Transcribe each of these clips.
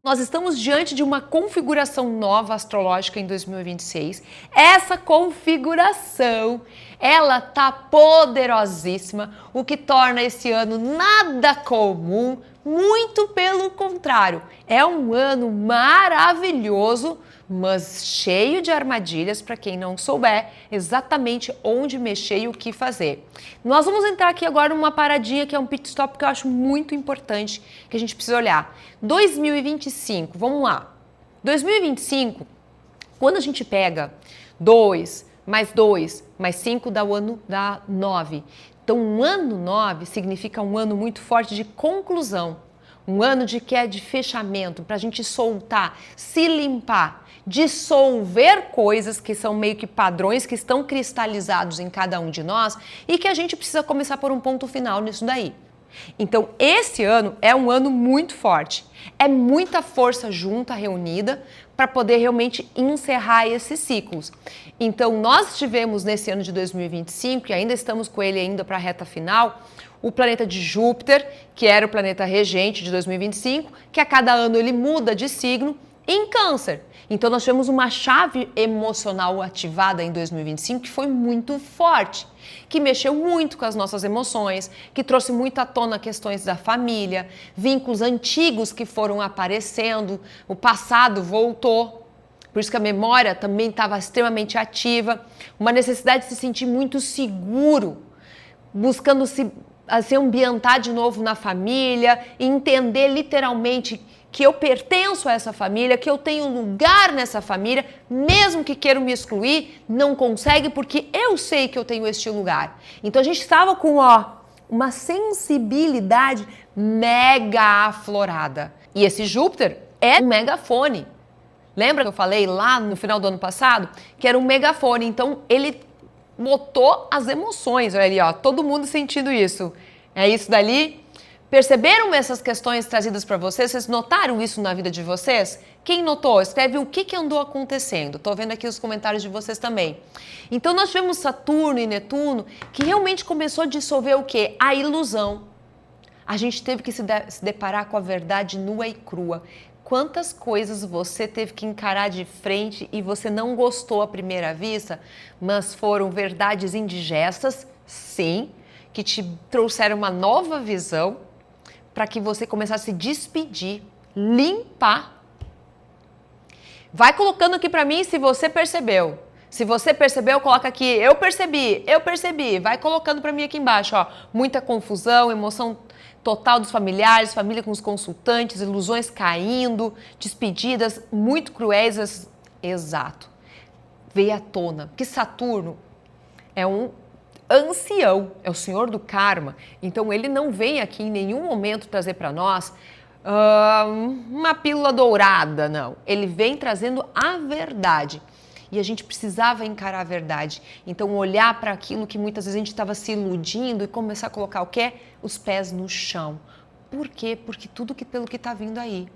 Nós estamos diante de uma configuração nova astrológica em 2026. Essa configuração, ela tá poderosíssima, o que torna esse ano nada comum, muito pelo contrário. É um ano maravilhoso, mas cheio de armadilhas para quem não souber exatamente onde mexer e o que fazer. Nós vamos entrar aqui agora numa paradinha que é um pit stop que eu acho muito importante, que a gente precisa olhar. 2025, vamos lá. 2025, quando a gente pega 2 mais 5 dá o ano dá 9. Então, um ano 9 significa um ano muito forte de conclusão. Um ano de fechamento, para a gente soltar, se limpar, dissolver coisas que são meio que padrões que estão cristalizados em cada um de nós e que a gente precisa começar por um ponto final nisso daí. Então, esse ano é um ano muito forte. É muita força junta, reunida, para poder realmente encerrar esses ciclos. Então, nós tivemos nesse ano de 2025, e ainda estamos com ele ainda para a reta final, o planeta de Júpiter, que era o planeta regente de 2025, que a cada ano ele muda de signo em Câncer. Então nós tivemos uma chave emocional ativada em 2025 que foi muito forte, que mexeu muito com as nossas emoções, que trouxe muito à tona questões da família, vínculos antigos que foram aparecendo, o passado voltou. Por isso que a memória também estava extremamente ativa, uma necessidade de se sentir muito seguro, buscando se ambientar de novo na família, entender literalmente que eu pertenço a essa família, que eu tenho lugar nessa família, mesmo que queiram me excluir, não consegue porque eu sei que eu tenho este lugar. Então a gente estava com uma sensibilidade mega aflorada. E esse Júpiter é um megafone. Lembra que eu falei lá no final do ano passado que era um megafone? Então ele botou as emoções, olha ali, ó, todo mundo sentindo isso. É isso dali? Perceberam essas questões trazidas para vocês? Vocês notaram isso na vida de vocês? Quem notou? Escreve o que andou acontecendo. Estou vendo aqui os comentários de vocês também. Então nós tivemos Saturno e Netuno que realmente começou a dissolver o quê? A ilusão. A gente teve que se deparar com a verdade nua e crua. Quantas coisas você teve que encarar de frente e você não gostou à primeira vista, mas foram verdades indigestas, sim, que te trouxeram uma nova visão para que você começasse a se despedir, limpar. Vai colocando aqui para mim se você percebeu. Se você percebeu, coloca aqui, eu percebi. Vai colocando para mim aqui embaixo, ó. Muita confusão, emoção total dos familiares, família com os consultantes, ilusões caindo, despedidas muito cruéis. Exato. Veio à tona. Porque Saturno é um ancião, é o senhor do karma. Então ele não vem aqui em nenhum momento trazer para nós uma pílula dourada, não. Ele vem trazendo a verdade. E a gente precisava encarar a verdade. Então olhar para aquilo que muitas vezes a gente estava se iludindo e começar a colocar o quê? Os pés no chão. Por quê? Porque tudo pelo que está vindo aí.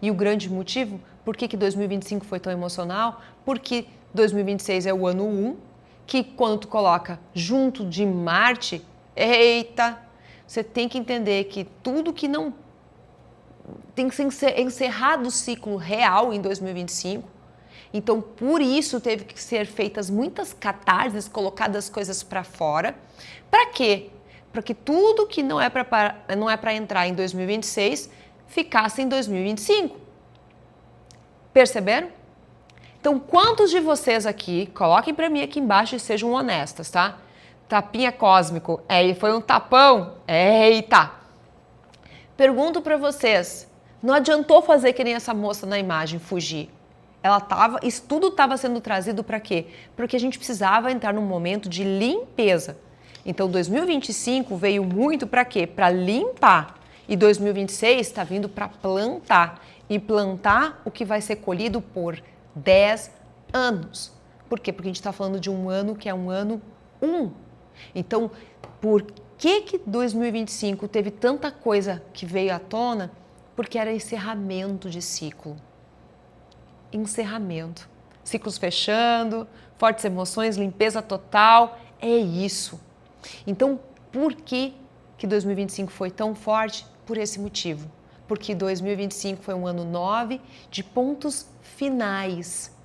E o grande motivo, por que 2025 foi tão emocional? Porque 2026 é o ano 1, que quando tu coloca junto de Marte, eita, você tem que entender que tudo que não tem que ser encerrado o ciclo real em 2025. Então, por isso teve que ser feitas muitas catarses, colocadas coisas para fora. Para quê? Para que tudo que não é para entrar em 2026 ficasse em 2025. Perceberam? Então, quantos de vocês aqui, coloquem para mim aqui embaixo e sejam honestas, tá? Tapinha cósmico, foi um tapão? Eita! Pergunto para vocês, não adiantou fazer que nem essa moça na imagem, fugir. Isso tudo estava sendo trazido para quê? Porque a gente precisava entrar num momento de limpeza. Então, 2025 veio muito para quê? Para limpar. E 2026 está vindo para plantar. E plantar o que vai ser colhido por 10 anos. Por quê? Porque a gente está falando de um ano que é um ano 1. Então, por que 2025 teve tanta coisa que veio à tona? Porque era encerramento de ciclo. Encerramento. Ciclos fechando, fortes emoções, limpeza total. É isso. Então, por que 2025 foi tão forte? Por esse motivo. Porque 2025 foi um ano 9 de pontos finais.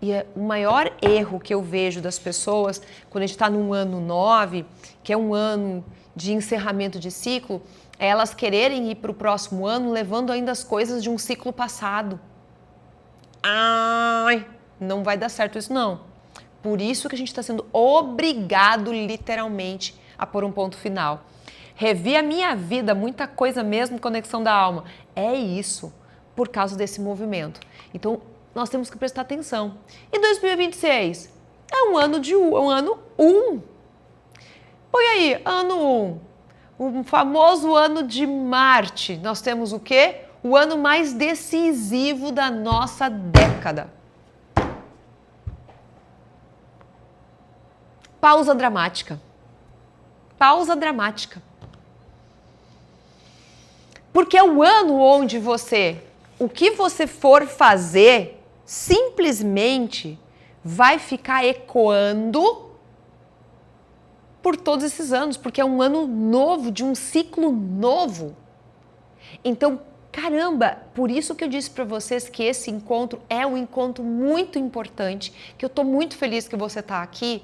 E o maior erro que eu vejo das pessoas, quando a gente está num ano 9, que é um ano de encerramento de ciclo, é elas quererem ir para o próximo ano levando ainda as coisas de um ciclo passado. Ai, não vai dar certo isso não. Por isso que a gente está sendo obrigado, literalmente, a pôr um ponto final. Revi a minha vida, muita coisa mesmo, conexão da alma. É isso, por causa desse movimento. Então, nós temos que prestar atenção. E 2026? É um ano 1. Põe aí, ano 1. O famoso ano de Marte. Nós temos o quê? O ano mais decisivo da nossa década. Pausa dramática. Pausa dramática. Porque é o ano onde o que você for fazer, simplesmente vai ficar ecoando por todos esses anos, porque é um ano novo, de um ciclo novo. Então, caramba, por isso que eu disse para vocês que esse encontro é um encontro muito importante, que eu estou muito feliz que você está aqui,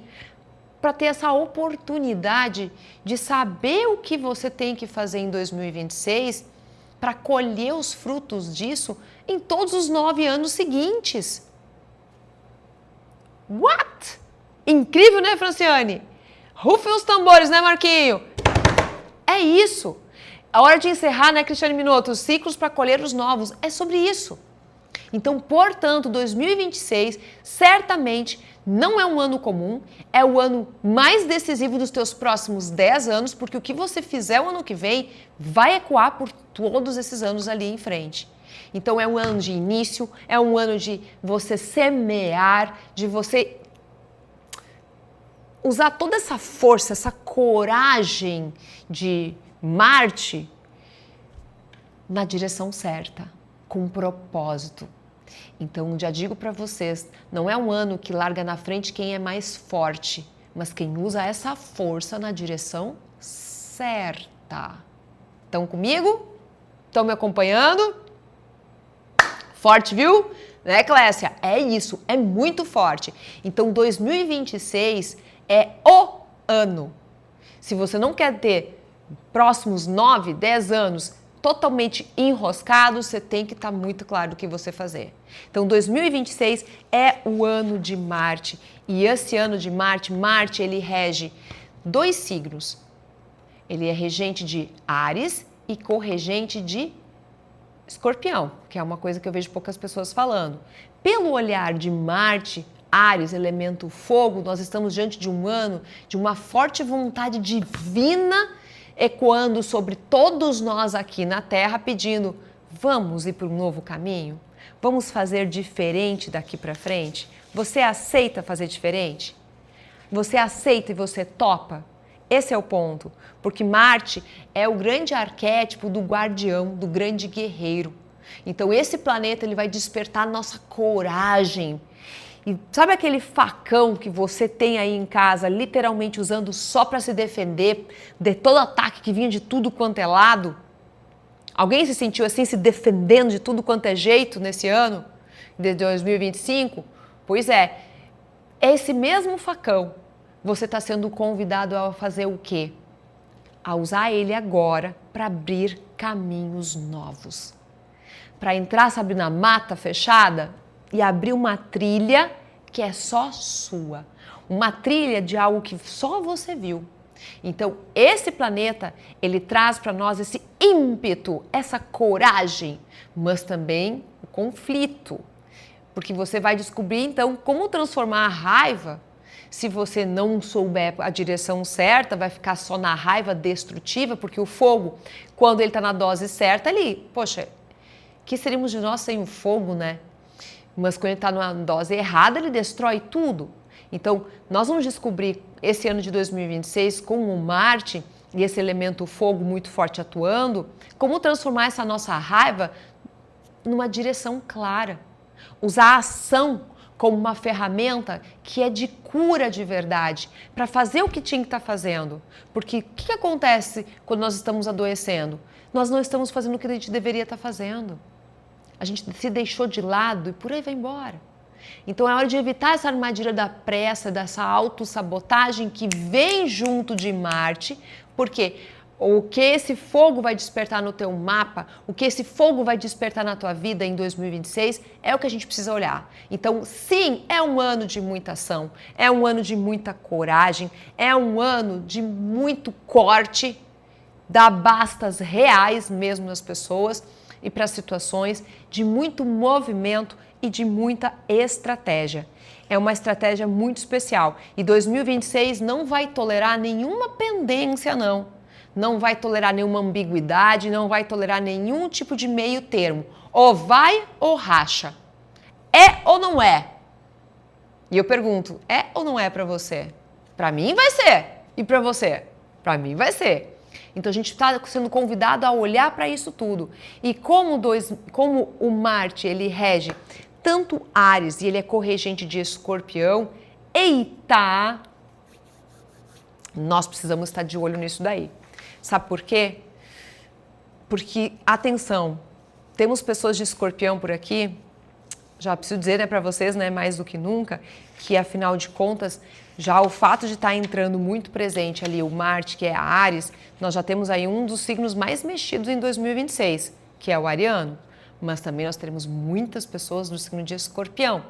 para ter essa oportunidade de saber o que você tem que fazer em 2026 para colher os frutos disso em todos os 9 anos seguintes. What? Incrível, né, Franciane? Rufem os tambores, né, Marquinho? É isso. A hora de encerrar, né, Cristiane Minotto? Os ciclos para colher os novos. É sobre isso. Então, portanto, 2026 certamente não é um ano comum, é o ano mais decisivo dos teus próximos 10 anos, porque o que você fizer o ano que vem vai ecoar por todos esses anos ali em frente. Então, é um ano de início, é um ano de você semear, de você usar toda essa força, essa coragem de Marte na direção certa, com propósito. Então, já digo para vocês, não é um ano que larga na frente quem é mais forte, mas quem usa essa força na direção certa. Estão comigo? Estão me acompanhando? Forte, viu? Né, Clécia? É isso, é muito forte. Então, 2026 é o ano. Se você não quer ter próximos 9, 10 anos totalmente enroscados, você tem que estar muito claro o que você fazer. Então, 2026 é o ano de Marte. E esse ano de Marte, ele rege 2 signos. Ele é regente de Áries e corregente de Escorpião, que é uma coisa que eu vejo poucas pessoas falando. Pelo olhar de Marte, Áries, elemento fogo, nós estamos diante de um ano de uma forte vontade divina ecoando sobre todos nós aqui na Terra, pedindo: vamos ir para um novo caminho? Vamos fazer diferente daqui para frente? Você aceita fazer diferente? Você aceita e você topa? Esse é o ponto, porque Marte é o grande arquétipo do guardião, do grande guerreiro. Então esse planeta ele vai despertar nossa coragem. E sabe aquele facão que você tem aí em casa, literalmente usando só para se defender de todo ataque que vinha de tudo quanto é lado? Alguém se sentiu assim, se defendendo de tudo quanto é jeito nesse ano de 2025? Pois é, esse mesmo facão, você está sendo convidado a fazer o quê? A usar ele agora para abrir caminhos novos. Para entrar, sabe, na mata fechada e abrir uma trilha que é só sua. Uma trilha de algo que só você viu. Então, esse planeta, ele traz para nós esse ímpeto, essa coragem, mas também o conflito. Porque você vai descobrir, então, como transformar a raiva. Se você não souber a direção certa, vai ficar só na raiva destrutiva, porque o fogo, quando ele está na dose certa, poxa, que seríamos de nós sem o fogo, né? Mas quando ele está numa dose errada, ele destrói tudo. Então, nós vamos descobrir esse ano de 2026, com o Marte e esse elemento fogo muito forte atuando, como transformar essa nossa raiva numa direção clara. Usar a ação como uma ferramenta que é de cura de verdade, para fazer o que tinha que estar fazendo. Porque o que acontece quando nós estamos adoecendo? nós não estamos fazendo o que a gente deveria estar fazendo. A gente se deixou de lado e por aí vai embora. Então é hora de evitar essa armadilha da pressa, dessa autossabotagem que vem junto de Marte, porque o que esse fogo vai despertar no teu mapa, o que esse fogo vai despertar na tua vida em 2026, é o que a gente precisa olhar. Então, sim, é um ano de muita ação, é um ano de muita coragem, é um ano de muito corte, dá bastas reais mesmo nas pessoas e para as situações, de muito movimento e de muita estratégia. É uma estratégia muito especial e 2026 não vai tolerar nenhuma pendência, não. Não vai tolerar nenhuma ambiguidade, não vai tolerar nenhum tipo de meio termo. Ou vai ou racha. É ou não é? E eu pergunto, é ou não é para você? Para mim vai ser. E para você? Para mim vai ser. Então a gente está sendo convidado a olhar para isso tudo. E como o Marte ele rege tanto Áries e ele é corregente de Escorpião, eita! Nós precisamos estar de olho nisso daí. Sabe por quê? Porque, atenção, temos pessoas de Escorpião por aqui, já preciso dizer, né, para vocês, né, mais do que nunca, que afinal de contas, já o fato de estar entrando muito presente ali o Marte, que é a Áries, nós já temos aí um dos signos mais mexidos em 2026, que é o ariano, mas também nós teremos muitas pessoas do signo de Escorpião.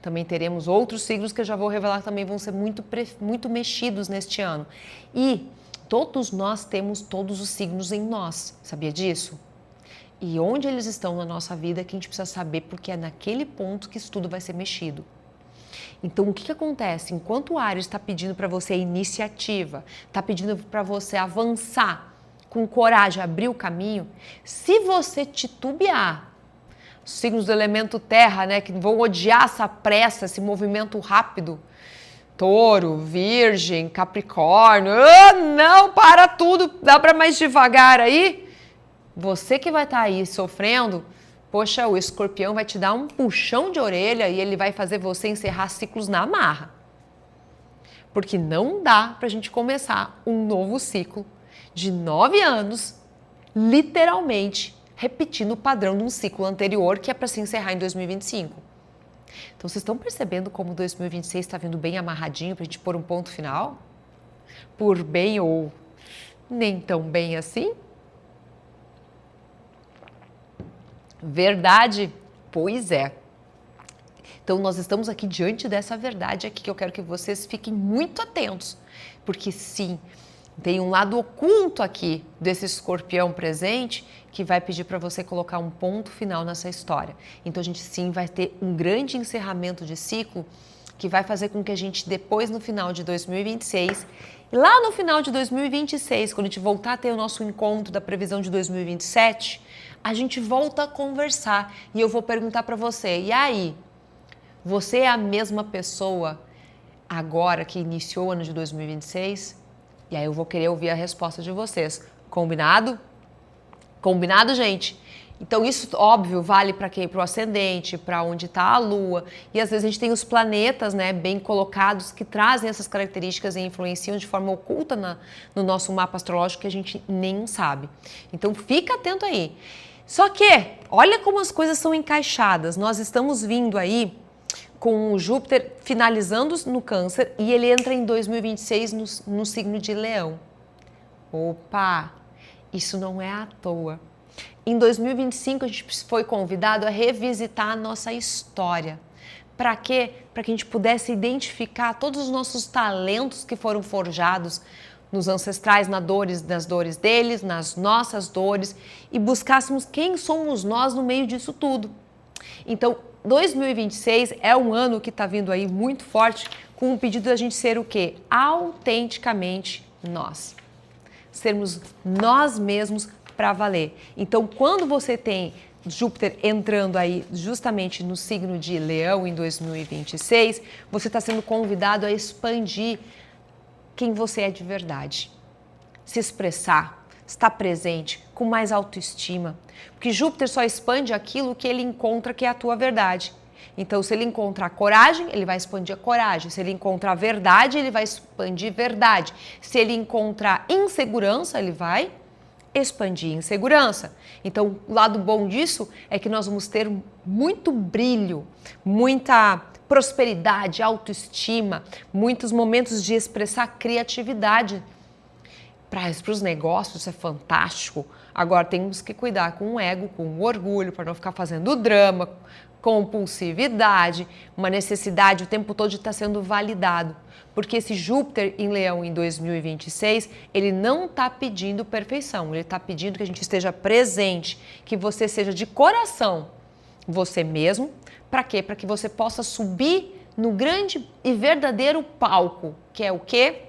Também teremos outros signos que eu já vou revelar que também vão ser muito mexidos neste ano. E todos nós temos todos os signos em nós, sabia disso? E onde eles estão na nossa vida que a gente precisa saber, porque é naquele ponto que isso tudo vai ser mexido. Então, o que acontece? Enquanto o Áries está pedindo para você iniciativa, está pedindo para você avançar com coragem, abrir o caminho, se você titubear, os signos do elemento terra, né, que vão odiar essa pressa, esse movimento rápido, Touro, Virgem, Capricórnio, não, para tudo, dá para mais devagar aí? Você que vai estar aí sofrendo, poxa, o Escorpião vai te dar um puxão de orelha e ele vai fazer você encerrar ciclos na marra. Porque não dá para a gente começar um novo ciclo de 9 anos, literalmente, repetindo o padrão de um ciclo anterior que é para se encerrar em 2025. Então, vocês estão percebendo como 2026 está vindo bem amarradinho para a gente pôr um ponto final? Por bem ou nem tão bem assim? Verdade? Pois é. Então, nós estamos aqui diante dessa verdade aqui que eu quero que vocês fiquem muito atentos. Porque sim, tem um lado oculto aqui desse Escorpião presente que vai pedir para você colocar um ponto final nessa história. Então a gente sim vai ter um grande encerramento de ciclo que vai fazer com que a gente depois no final de 2026, lá no final de 2026, quando a gente voltar a ter o nosso encontro da previsão de 2027, a gente volta a conversar e eu vou perguntar para você, e aí? Você é a mesma pessoa agora que iniciou o ano de 2026? E aí eu vou querer ouvir a resposta de vocês. Combinado? Combinado, gente? Então isso, óbvio, vale para quem? Para o ascendente, para onde está a Lua. E às vezes a gente tem os planetas, né, bem colocados que trazem essas características e influenciam de forma oculta no nosso mapa astrológico que a gente nem sabe. Então fica atento aí. Só que, olha como as coisas são encaixadas. Nós estamos vindo aí com o Júpiter finalizando no Câncer e ele entra em 2026 no signo de Leão. Opa, isso não é à toa. Em 2025 a gente foi convidado a revisitar a nossa história. Para quê? Para que a gente pudesse identificar todos os nossos talentos que foram forjados nos ancestrais, nas dores deles, nas nossas dores e buscássemos quem somos nós no meio disso tudo. Então, 2026 é um ano que está vindo aí muito forte com o pedido da gente ser o quê? Autenticamente nós. Sermos nós mesmos para valer. Então, quando você tem Júpiter entrando aí justamente no signo de Leão em 2026, você está sendo convidado a expandir quem você é de verdade. Se expressar, estar presente, com mais autoestima. Porque Júpiter só expande aquilo que ele encontra que é a tua verdade. Então, se ele encontrar coragem, ele vai expandir a coragem. Se ele encontrar verdade, ele vai expandir verdade. Se ele encontrar insegurança, ele vai expandir em segurança. Então, o lado bom disso é que nós vamos ter muito brilho, muita prosperidade, autoestima, muitos momentos de expressar criatividade. Para os negócios, isso é fantástico. Agora, temos que cuidar com o ego, com o orgulho, para não ficar fazendo drama, compulsividade, uma necessidade o tempo todo de estar sendo validado. Porque esse Júpiter em Leão em 2026, ele não está pedindo perfeição, ele está pedindo que a gente esteja presente, que você seja de coração você mesmo. Para quê? Para que você possa subir no grande e verdadeiro palco, que é o quê?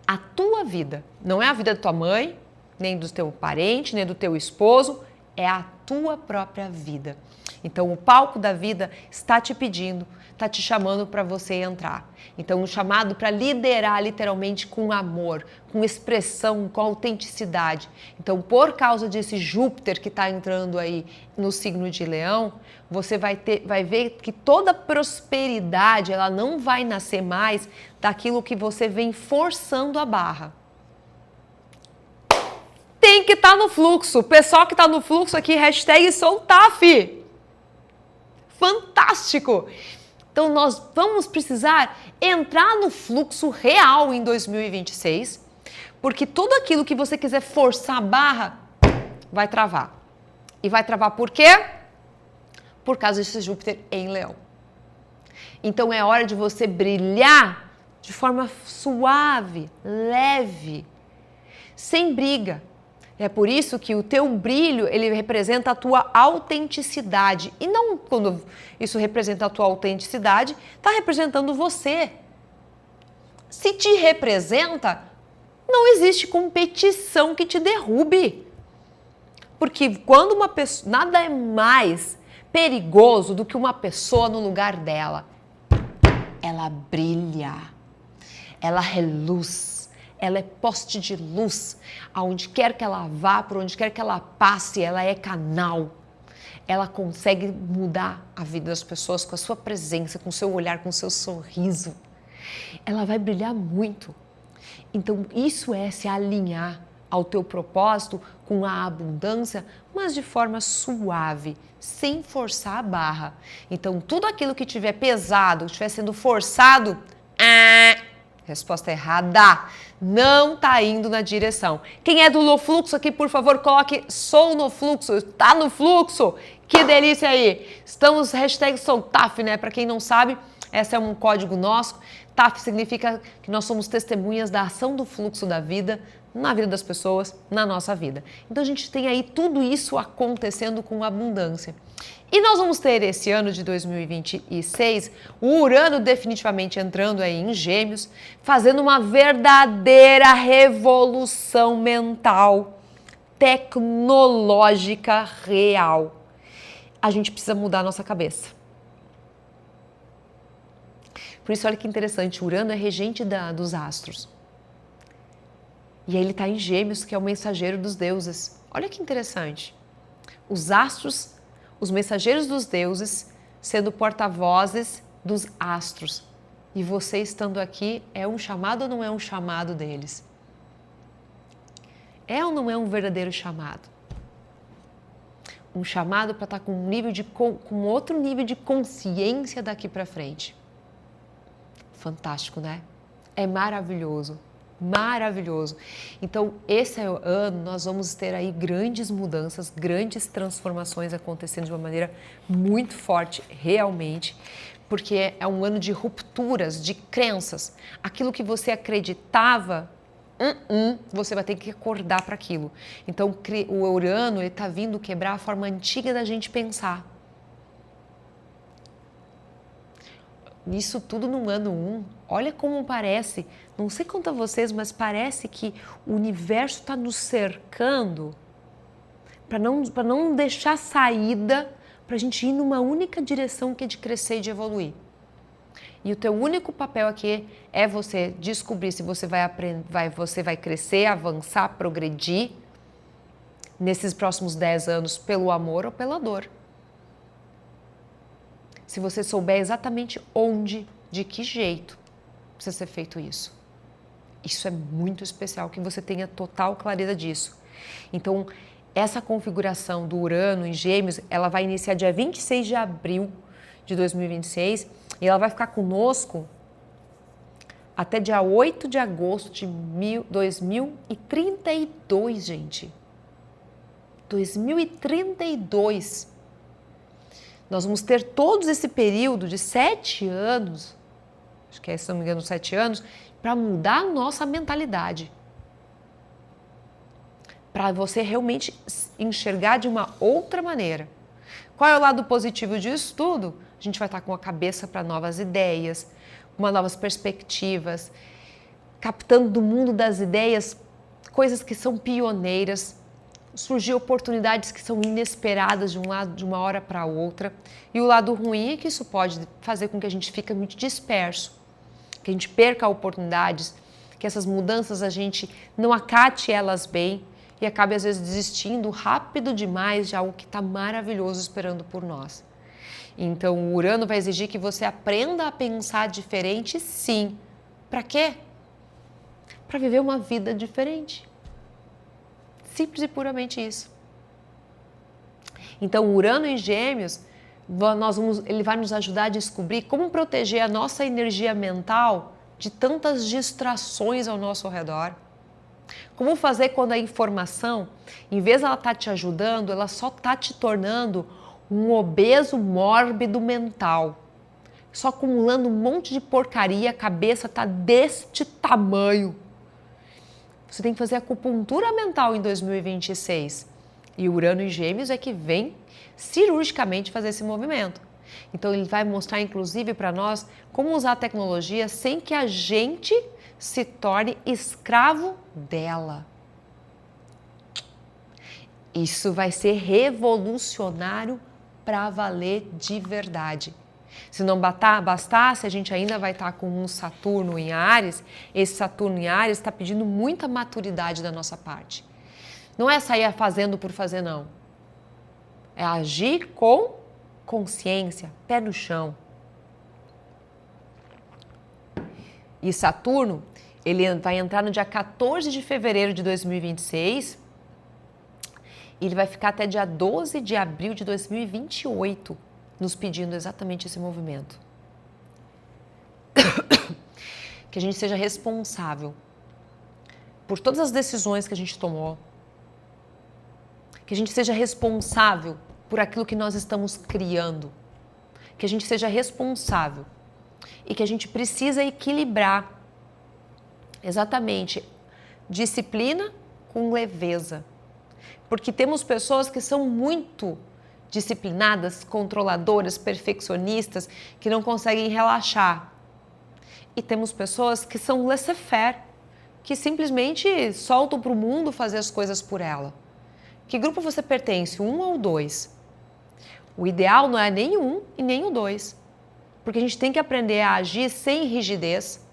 A tua vida. Não é a vida da tua mãe, nem do teu parente, nem do teu esposo, é a tua própria vida. Então, o palco da vida está te pedindo, está te chamando para você entrar. Então, um chamado para liderar literalmente com amor, com expressão, com autenticidade. Então, por causa desse Júpiter que está entrando aí no signo de Leão, você vai ver que toda prosperidade, ela não vai nascer mais daquilo que você vem forçando a barra. Tem que estar no fluxo. O pessoal que está no fluxo aqui, hashtag #soltaf. Fantástico! Então, nós vamos precisar entrar no fluxo real em 2026, porque tudo aquilo que você quiser forçar a barra vai travar. E vai travar por quê? Por causa desse Júpiter em Leão. Então, é hora de você brilhar de forma suave, leve, sem briga. É por isso que o teu brilho, ele representa a tua autenticidade. E não quando isso representa a tua autenticidade, está representando você. Se te representa, não existe competição que te derrube. Porque quando uma pessoa, nada é mais perigoso do que uma pessoa no lugar dela. Ela brilha, ela reluz. Ela é poste de luz, aonde quer que ela vá, por onde quer que ela passe, ela é canal. Ela consegue mudar a vida das pessoas com a sua presença, com o seu olhar, com o seu sorriso. Ela vai brilhar muito. Então, isso é se alinhar ao teu propósito com a abundância, mas de forma suave, sem forçar a barra. Então, tudo aquilo que tiver pesado, estiver sendo forçado, resposta errada. Não está indo na direção. Quem é do no fluxo aqui, por favor, coloque sou no fluxo. Está no fluxo? Que delícia aí. Estamos #soltaf, né? Para quem não sabe, esse é um código nosso. TAF significa que nós somos testemunhas da ação do fluxo da vida na vida das pessoas, na nossa vida. Então a gente tem aí tudo isso acontecendo com abundância. E nós vamos ter esse ano de 2026 o Urano definitivamente entrando aí em Gêmeos, fazendo uma verdadeira revolução mental, tecnológica, real. A gente precisa mudar a nossa cabeça. Por isso, olha que interessante, Urano é regente dos astros. E aí ele está em Gêmeos, que é o mensageiro dos deuses. Olha que interessante. Os astros, os mensageiros dos deuses, sendo porta-vozes dos astros. E você estando aqui, é um chamado ou não é um chamado deles? É ou não é um verdadeiro chamado? Um chamado para estar com outro nível de consciência daqui para frente. Fantástico, né? É maravilhoso. Maravilhoso. Então, esse ano nós vamos ter aí grandes mudanças, grandes transformações acontecendo de uma maneira muito forte, realmente, porque é um ano de rupturas, de crenças. Aquilo que você acreditava, você vai ter que acordar para aquilo. Então, o Urano está vindo quebrar a forma antiga da gente pensar. Isso tudo no ano 1, olha como parece, não sei quanto a vocês, mas parece que o universo está nos cercando para não deixar saída, para a gente ir numa única direção que é de crescer e de evoluir. E o teu único papel aqui é você descobrir se você você vai crescer, avançar, progredir nesses próximos 10 anos pelo amor ou pela dor. Se você souber exatamente onde, de que jeito precisa ser feito isso. Isso é muito especial, que você tenha total clareza disso. Então, essa configuração do Urano em Gêmeos, ela vai iniciar dia 26 de abril de 2026 e ela vai ficar conosco até dia 8 de agosto de 2032, gente. 2032. Nós vamos ter todo esse período de 7 anos, acho que é, se não me engano, 7 anos, para mudar a nossa mentalidade. Para você realmente enxergar de uma outra maneira. Qual é o lado positivo disso tudo? A gente vai estar com a cabeça para novas ideias, novas perspectivas, captando do mundo das ideias coisas que são pioneiras, surgir oportunidades que são inesperadas de um lado, de uma hora para outra. E o lado ruim é que isso pode fazer com que a gente fique muito disperso, que a gente perca oportunidades, que essas mudanças a gente não acate elas bem e acabe às vezes desistindo rápido demais de algo que está maravilhoso esperando por nós. Então o Urano vai exigir que você aprenda a pensar diferente, sim. Para quê? Para viver uma vida diferente. Simples e puramente isso. Então o Urano em Gêmeos, ele vai nos ajudar a descobrir como proteger a nossa energia mental de tantas distrações ao nosso redor. Como fazer quando a informação, em vez de ela estar te ajudando, ela só está te tornando um obeso mórbido mental. Só acumulando um monte de porcaria, a cabeça está deste tamanho. Você tem que fazer acupuntura mental em 2026. E o Urano em Gêmeos é que vem cirurgicamente fazer esse movimento. Então ele vai mostrar, inclusive, para nós como usar a tecnologia sem que a gente se torne escravo dela. Isso vai ser revolucionário para valer de verdade. Se não bastasse, a gente ainda vai estar com um Saturno em Áries. Esse Saturno em Áries está pedindo muita maturidade da nossa parte. Não é sair fazendo por fazer, não. É agir com consciência, pé no chão. E Saturno, ele vai entrar no dia 14 de fevereiro de 2026 e ele vai ficar até dia 12 de abril de 2028, nos pedindo exatamente esse movimento. Que a gente seja responsável por todas as decisões que a gente tomou. Que a gente seja responsável por aquilo que nós estamos criando. Que a gente seja responsável. E que a gente precisa equilibrar exatamente disciplina com leveza. Porque temos pessoas que são muito disciplinadas, controladoras, perfeccionistas, que não conseguem relaxar. E temos pessoas que são laissez-faire, que simplesmente soltam para o mundo fazer as coisas por ela. Que grupo você pertence, 1 ou 2? O ideal não é nem 1 e nem o 2. Porque a gente tem que aprender a agir sem rigidez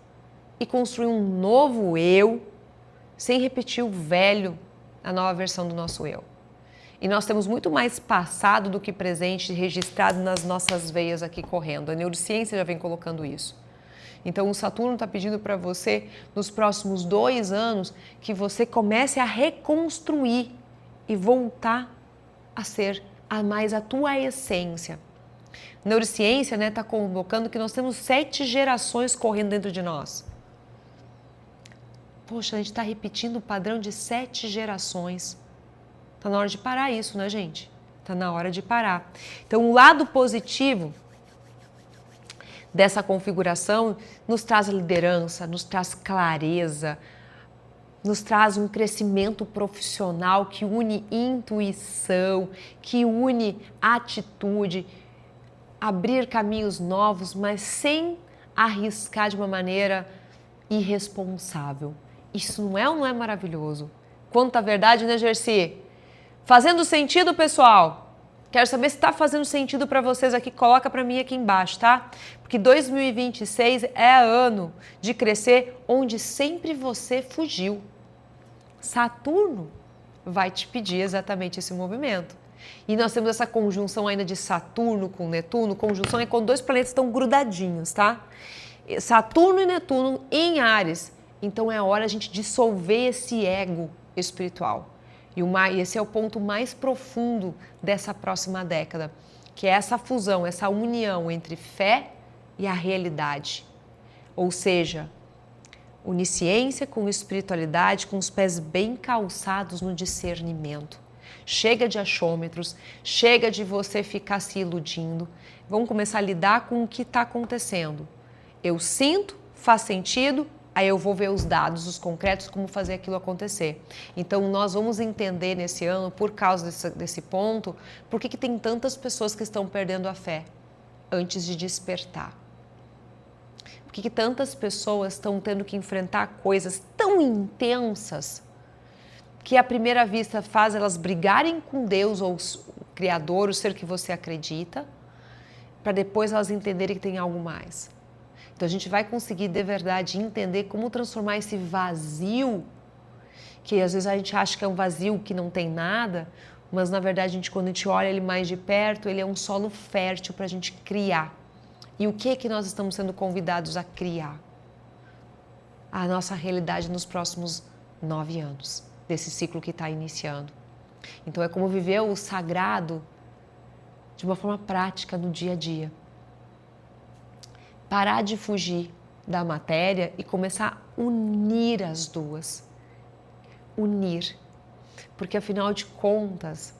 e construir um novo eu, sem repetir o velho, a nova versão do nosso eu. E nós temos muito mais passado do que presente registrado nas nossas veias aqui correndo. A neurociência já vem colocando isso. Então o Saturno está pedindo para você, nos próximos 2 anos, que você comece a reconstruir e voltar a ser mais a tua essência. Neurociência está colocando que nós temos 7 gerações correndo dentro de nós. Poxa, a gente está repetindo o padrão de 7 gerações. Está na hora de parar isso, né, gente? Está na hora de parar. Então, o lado positivo dessa configuração nos traz liderança, nos traz clareza, nos traz um crescimento profissional que une intuição, que une atitude, abrir caminhos novos, mas sem arriscar de uma maneira irresponsável. Isso não é ou não é maravilhoso? Quanta verdade, né, Gersi? Fazendo sentido, pessoal? Quero saber se está fazendo sentido para vocês aqui. Coloca para mim aqui embaixo, tá? Porque 2026 é ano de crescer onde sempre você fugiu. Saturno vai te pedir exatamente esse movimento. E nós temos essa conjunção ainda de Saturno com Netuno. Conjunção é quando 2 planetas estão grudadinhos, tá? Saturno e Netuno em Áries. Então é a hora a gente dissolver esse ego espiritual. E esse é o ponto mais profundo dessa próxima década, que é essa fusão, essa união entre fé e a realidade. Ou seja, onisciência com espiritualidade, com os pés bem calçados no discernimento. Chega de achômetros, chega de você ficar se iludindo. Vamos começar a lidar com o que está acontecendo. Eu sinto, faz sentido, aí eu vou ver os dados, os concretos, como fazer aquilo acontecer. Então, nós vamos entender nesse ano, por causa desse ponto, por que tem tantas pessoas que estão perdendo a fé antes de despertar. Por que tantas pessoas estão tendo que enfrentar coisas tão intensas que à primeira vista faz elas brigarem com Deus ou o Criador, o ser que você acredita, para depois elas entenderem que tem algo mais. Então a gente vai conseguir de verdade entender como transformar esse vazio, que às vezes a gente acha que é um vazio que não tem nada, mas na verdade quando a gente olha ele mais de perto, ele é um solo fértil para a gente criar. E o que nós estamos sendo convidados a criar? A nossa realidade nos próximos 9 anos, desse ciclo que está iniciando. Então é como viver o sagrado de uma forma prática no dia a dia. Parar de fugir da matéria e começar a unir as duas. Unir. Porque afinal de contas,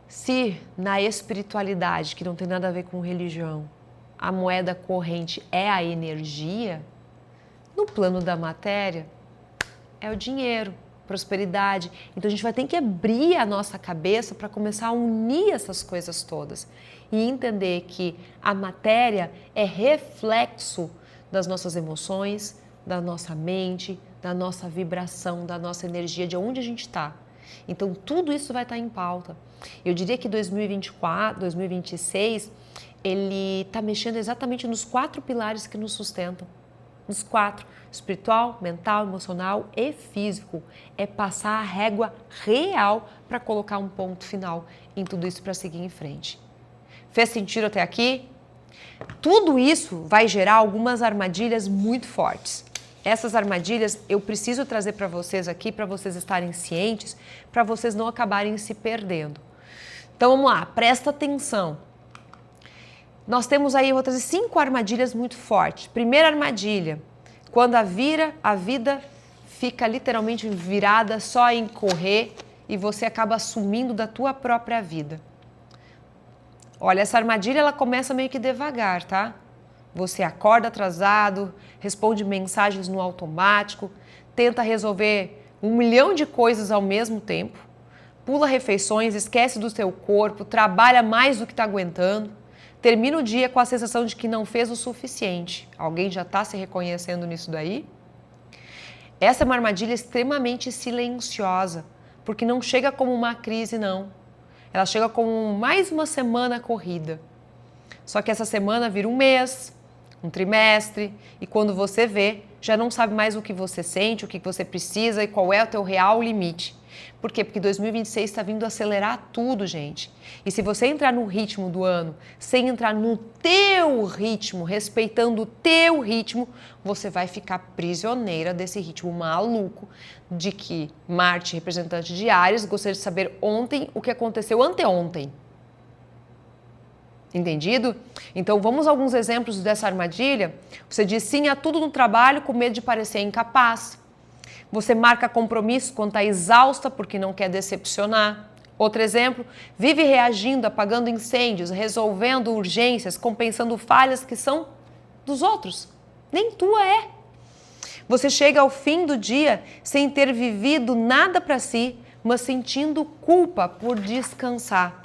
se na espiritualidade, que não tem nada a ver com religião, a moeda corrente é a energia, no plano da matéria é o dinheiro, prosperidade. Então a gente vai ter que abrir a nossa cabeça para começar a unir essas coisas todas e entender que a matéria é reflexo das nossas emoções, da nossa mente, da nossa vibração, da nossa energia, de onde a gente está. Então tudo isso vai estar em pauta. Eu diria que 2024, 2026, ele está mexendo exatamente nos 4 pilares que nos sustentam. Nos 4, espiritual, mental, emocional e físico. É passar a régua real para colocar um ponto final em tudo isso para seguir em frente. Fez sentido até aqui? Tudo isso vai gerar algumas armadilhas muito fortes. Essas armadilhas eu preciso trazer para vocês aqui, para vocês estarem cientes, para vocês não acabarem se perdendo. Então vamos lá, presta atenção. Nós temos aí outras 5 armadilhas muito fortes. Primeira armadilha, quando a vida fica literalmente virada só em correr e você acaba assumindo da tua própria vida. Olha, essa armadilha ela começa meio que devagar, tá? Você acorda atrasado, responde mensagens no automático, tenta resolver 1 milhão de coisas ao mesmo tempo, pula refeições, esquece do seu corpo, trabalha mais do que está aguentando, termina o dia com a sensação de que não fez o suficiente. Alguém já está se reconhecendo nisso daí? Essa é uma armadilha extremamente silenciosa, porque não chega como uma crise, não. Ela chega como mais uma semana corrida. Só que essa semana vira um mês, um trimestre, e quando você vê, já não sabe mais o que você sente, o que você precisa e qual é o teu real limite. Por quê? Porque 2026 está vindo acelerar tudo, gente. E se você entrar no ritmo do ano, sem entrar no teu ritmo, respeitando o teu ritmo, você vai ficar prisioneira desse ritmo maluco de que Marte, representante de Áries, gostaria de saber ontem o que aconteceu anteontem. Entendido? Então vamos a alguns exemplos dessa armadilha. Você diz sim a tudo no trabalho com medo de parecer incapaz. Você marca compromisso quando está exausta porque não quer decepcionar. Outro exemplo, vive reagindo, apagando incêndios, resolvendo urgências, compensando falhas que são dos outros. Nem tua é. Você chega ao fim do dia sem ter vivido nada para si, mas sentindo culpa por descansar.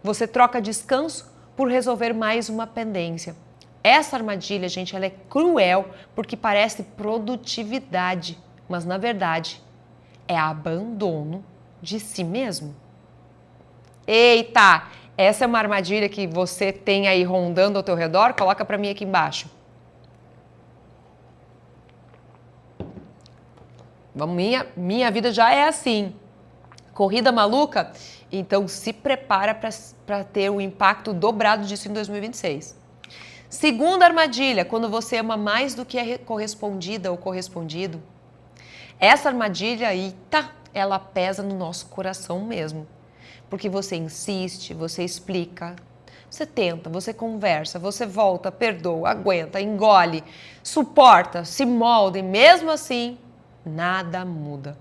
Você troca descanso por resolver mais uma pendência. Essa armadilha, gente, ela é cruel porque parece produtividade, mas na verdade é abandono de si mesmo. Eita, essa é uma armadilha que você tem aí rondando ao teu redor? Coloca para mim aqui embaixo. Minha vida já é assim. Corrida maluca? Então se prepara para ter o impacto dobrado disso em 2026. Segunda armadilha, quando você ama mais do que é correspondida ou correspondido. Essa armadilha aí, ela pesa no nosso coração mesmo. Porque você insiste, você explica, você tenta, você conversa, você volta, perdoa, aguenta, engole, suporta, se molda e mesmo assim, nada muda.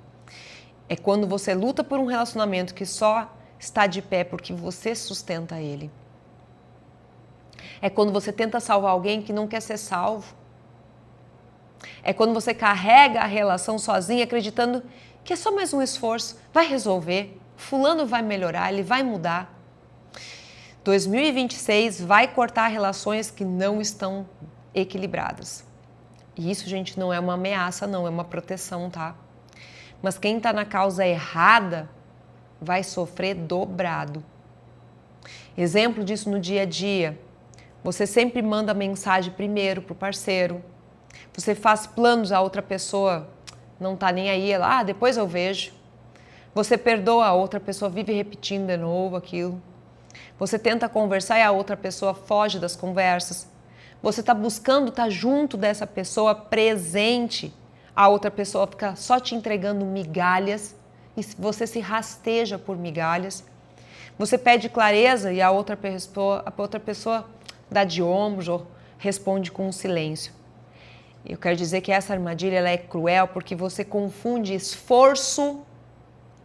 É quando você luta por um relacionamento que só está de pé porque você sustenta ele. É quando você tenta salvar alguém que não quer ser salvo. É quando você carrega a relação sozinha, acreditando que é só mais um esforço, vai resolver, fulano vai melhorar, ele vai mudar. 2026 vai cortar relações que não estão equilibradas. E isso, gente, não é uma ameaça, não, é uma proteção, tá? Mas quem está na causa errada vai sofrer dobrado. Exemplo disso no dia a dia. Você sempre manda mensagem primeiro para o parceiro. Você faz planos, a outra pessoa não está nem aí, ela, depois eu vejo. Você perdoa, a outra pessoa vive repetindo de novo aquilo. Você tenta conversar e a outra pessoa foge das conversas. Você está buscando estar junto dessa pessoa, presente. A outra pessoa fica só te entregando migalhas e você se rasteja por migalhas. Você pede clareza e a outra pessoa dá de ombros ou responde com um silêncio. Eu quero dizer que essa armadilha ela é cruel porque você confunde esforço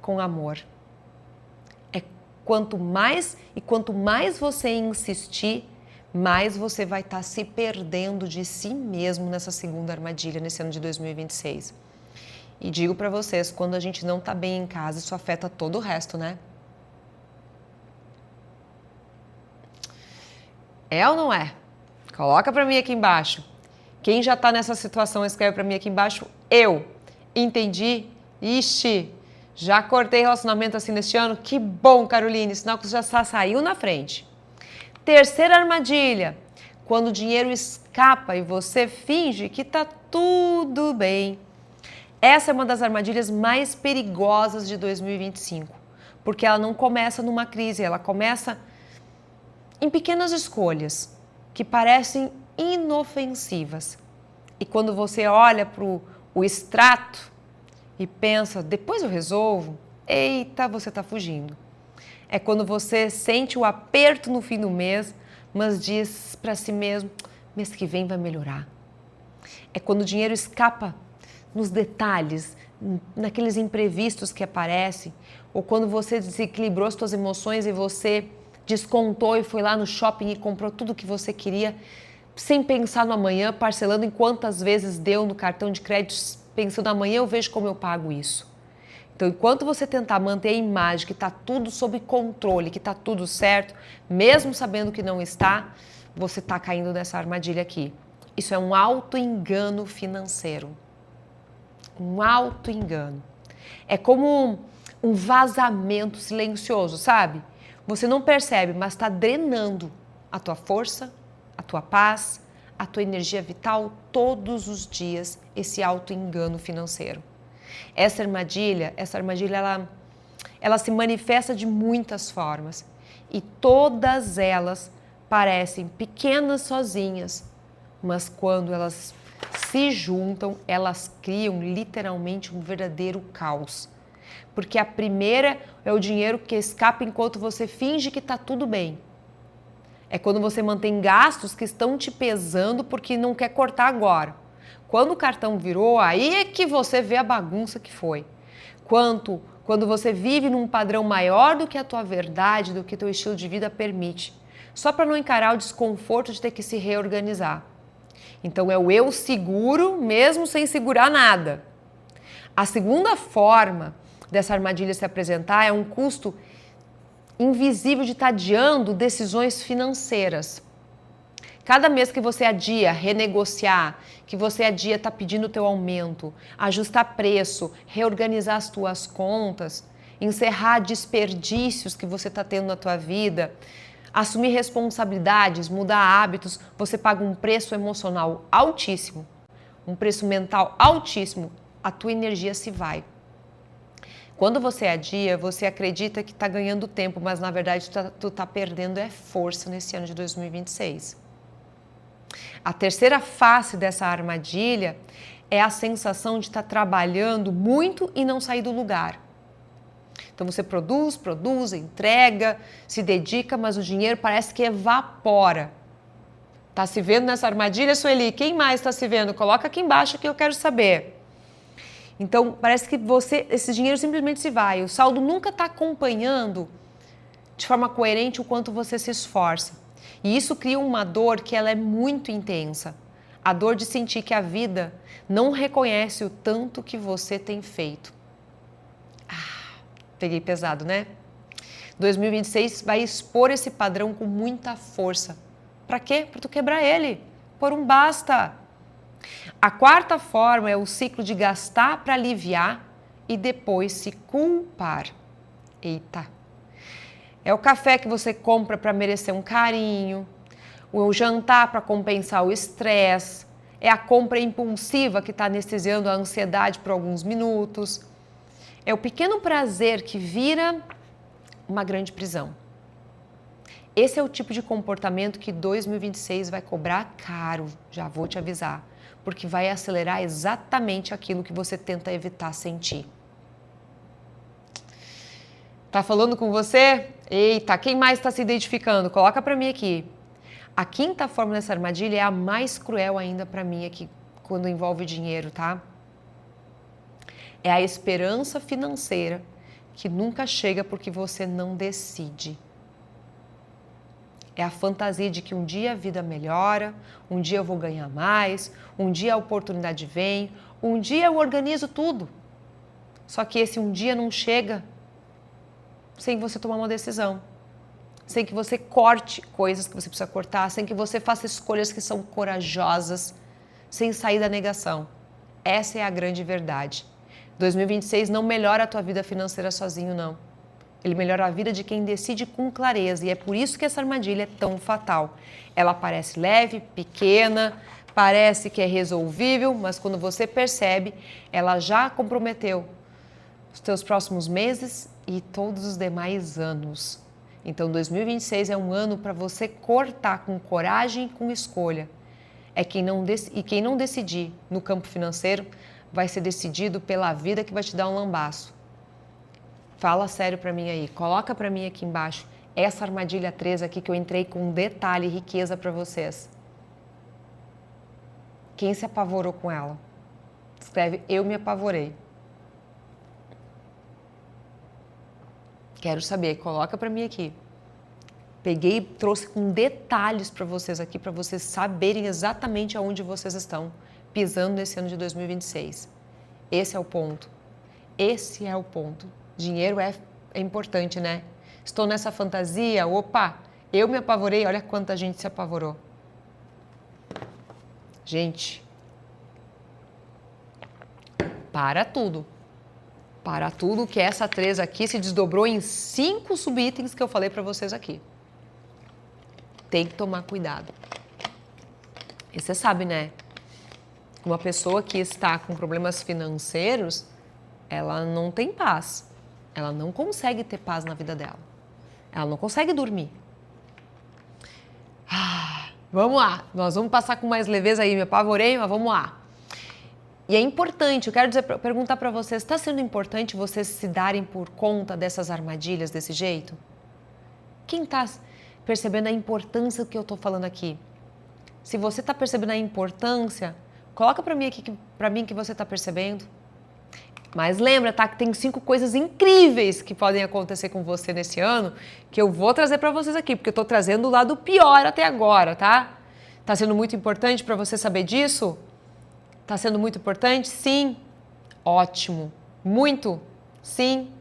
com amor. Quanto mais você insistir, mais você vai estar se perdendo de si mesmo nessa segunda armadilha, nesse ano de 2026. E digo para vocês, quando a gente não está bem em casa, isso afeta todo o resto, né? É ou não é? Coloca para mim aqui embaixo. Quem já está nessa situação, escreve para mim aqui embaixo. Eu entendi. Ixi, já cortei relacionamento assim neste ano? Que bom, Caroline, sinal que você já saiu na frente. Terceira armadilha, quando o dinheiro escapa e você finge que está tudo bem. Essa é uma das armadilhas mais perigosas de 2025, porque ela não começa numa crise, ela começa em pequenas escolhas que parecem inofensivas. E quando você olha para o extrato e pensa, depois eu resolvo, eita, você está fugindo. É quando você sente o aperto no fim do mês, mas diz para si mesmo, mês que vem vai melhorar. É quando o dinheiro escapa nos detalhes, naqueles imprevistos que aparecem, ou quando você desequilibrou as suas emoções e você descontou e foi lá no shopping e comprou tudo que você queria, sem pensar no amanhã, parcelando em quantas vezes deu no cartão de crédito, pensando amanhã eu vejo como eu pago isso. Então, enquanto você tentar manter a imagem que está tudo sob controle, que está tudo certo, mesmo sabendo que não está, você está caindo nessa armadilha aqui. Isso é um auto-engano financeiro. Um auto-engano. É como um vazamento silencioso, sabe? Você não percebe, mas está drenando a tua força, a tua paz, a tua energia vital todos os dias, esse auto-engano financeiro. Essa armadilha ela se manifesta de muitas formas e todas elas parecem pequenas sozinhas, mas quando elas se juntam, elas criam literalmente um verdadeiro caos. Porque a primeira é o dinheiro que escapa enquanto você finge que está tudo bem. É quando você mantém gastos que estão te pesando porque não quer cortar agora. Quando o cartão virou, aí é que você vê a bagunça que foi. Quando você vive num padrão maior do que a tua verdade, do que teu estilo de vida permite, só para não encarar o desconforto de ter que se reorganizar. Então é o eu seguro mesmo sem segurar nada. A segunda forma dessa armadilha se apresentar é um custo invisível de estar adiando decisões financeiras. Cada mês que você adia renegociar, que você adia estar pedindo o teu aumento, ajustar preço, reorganizar as tuas contas, encerrar desperdícios que você está tendo na tua vida, assumir responsabilidades, mudar hábitos, você paga um preço emocional altíssimo, um preço mental altíssimo, a tua energia se vai. Quando você adia, você acredita que está ganhando tempo, mas na verdade tu está perdendo força nesse ano de 2026. A terceira face dessa armadilha é a sensação de estar trabalhando muito e não sair do lugar. Então você produz, entrega, se dedica, mas o dinheiro parece que evapora. Tá se vendo nessa armadilha, Sueli? Quem mais está se vendo? Coloca aqui embaixo que eu quero saber. Então parece que esse dinheiro simplesmente se vai. O saldo nunca está acompanhando de forma coerente o quanto você se esforça. E isso cria uma dor que ela é muito intensa. A dor de sentir que a vida não reconhece o tanto que você tem feito. Peguei pesado, né? 2026 vai expor esse padrão com muita força. Para quê? Para tu quebrar ele. Por um basta. A quarta forma é o ciclo de gastar para aliviar e depois se culpar. Eita! É o café que você compra para merecer um carinho, o jantar para compensar o estresse, é a compra impulsiva que está anestesiando a ansiedade por alguns minutos. É o pequeno prazer que vira uma grande prisão. Esse é o tipo de comportamento que 2026 vai cobrar caro, já vou te avisar, porque vai acelerar exatamente aquilo que você tenta evitar sentir. Tá falando com você? Eita, quem mais está se identificando? Coloca para mim aqui. A quinta forma dessa armadilha é a mais cruel ainda para mim aqui, quando envolve dinheiro, tá? É a esperança financeira que nunca chega porque você não decide. É a fantasia de que um dia a vida melhora, um dia eu vou ganhar mais, um dia a oportunidade vem, um dia eu organizo tudo. Só que esse um dia não chega sem você tomar uma decisão, sem que você corte coisas que você precisa cortar, sem que você faça escolhas que são corajosas, sem sair da negação. Essa é a grande verdade. 2026 não melhora a tua vida financeira sozinho, não. Ele melhora a vida de quem decide com clareza e é por isso que essa armadilha é tão fatal. Ela parece leve, pequena, parece que é resolvível, mas quando você percebe, ela já comprometeu os teus próximos meses e todos os demais anos. Então 2026 é um ano para você cortar com coragem e com escolha. Quem não decidir no campo financeiro vai ser decidido pela vida que vai te dar um lambaço. Fala sério para mim aí, coloca para mim aqui embaixo essa armadilha 3 aqui que eu entrei com detalhe e riqueza para vocês. Quem se apavorou com ela? Escreve, eu me apavorei. Quero saber, coloca para mim aqui. Peguei e trouxe com detalhes para vocês aqui, para vocês saberem exatamente aonde vocês estão pisando nesse ano de 2026. Esse é o ponto. Esse é o ponto. Dinheiro é importante, né? Estou nessa fantasia, opa, eu me apavorei, olha quanta gente se apavorou. Gente, para tudo. Para tudo que essa 3 aqui se desdobrou em 5 subitens que eu falei para vocês aqui. Tem que tomar cuidado. E você sabe, né? Uma pessoa que está com problemas financeiros, ela não tem paz. Ela não consegue ter paz na vida dela. Ela não consegue dormir. Vamos lá, nós vamos passar com mais leveza aí, me apavorei, mas vamos lá. E é importante, eu quero perguntar para vocês, está sendo importante vocês se darem por conta dessas armadilhas desse jeito? Quem está percebendo a importância do que eu estou falando aqui? Se você está percebendo a importância, coloca para mim aqui, para mim que você está percebendo. Mas lembra, tá, que tem 5 coisas incríveis que podem acontecer com você nesse ano, que eu vou trazer para vocês aqui, porque eu estou trazendo o lado pior até agora, tá? Tá sendo muito importante para você saber disso? Tá sendo muito importante? Sim. Ótimo. Muito? Sim.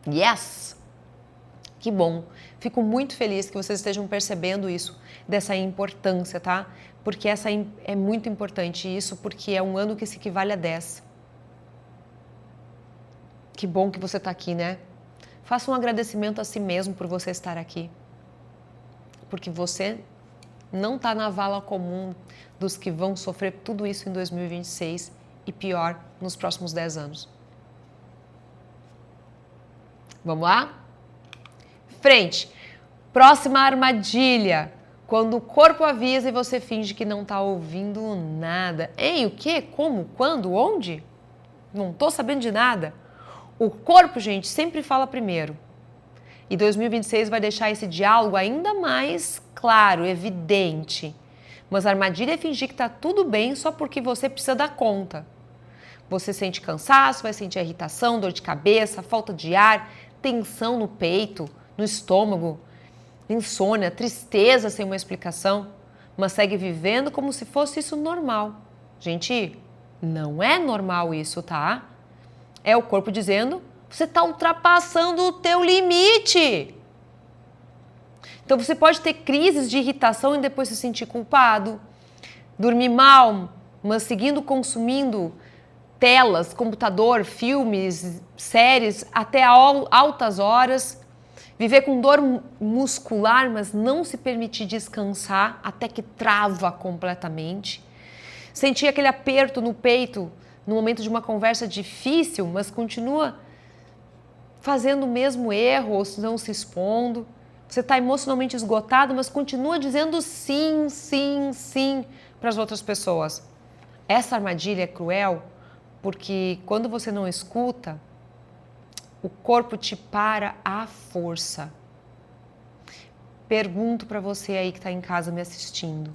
Yes. Que bom. Fico muito feliz que vocês estejam percebendo isso, dessa importância, tá? Porque essa é muito importante isso, porque é um ano que se equivale a 10. Que bom que você está aqui, né? Faça um agradecimento a si mesmo por você estar aqui. Porque você não está na vala comum dos que vão sofrer tudo isso em 2026 e pior, nos próximos 10 anos. Vamos lá? Frente. Próxima armadilha. Quando o corpo avisa e você finge que não está ouvindo nada. Hein, o quê? Como? Quando? Onde? Não estou sabendo de nada. O corpo, gente, sempre fala primeiro. E 2026 vai deixar esse diálogo ainda mais claro, evidente. Mas a armadilha é fingir que está tudo bem só porque você precisa dar conta. Você sente cansaço, vai sentir irritação, dor de cabeça, falta de ar, tensão no peito, no estômago, insônia, tristeza sem uma explicação, mas segue vivendo como se fosse isso normal. Gente, não é normal isso, tá? É o corpo dizendo, você está ultrapassando o teu limite. Então você pode ter crises de irritação e depois se sentir culpado, dormir mal, mas seguindo consumindo telas, computador, filmes, séries até altas horas, viver com dor muscular, mas não se permitir descansar até que trava completamente, sentir aquele aperto no peito no momento de uma conversa difícil, mas continua fazendo o mesmo erro ou não se expondo. Você está emocionalmente esgotado, mas continua dizendo sim, sim, sim para as outras pessoas. Essa armadilha é cruel porque quando você não escuta, o corpo te para à força. Pergunto para você aí que está em casa me assistindo.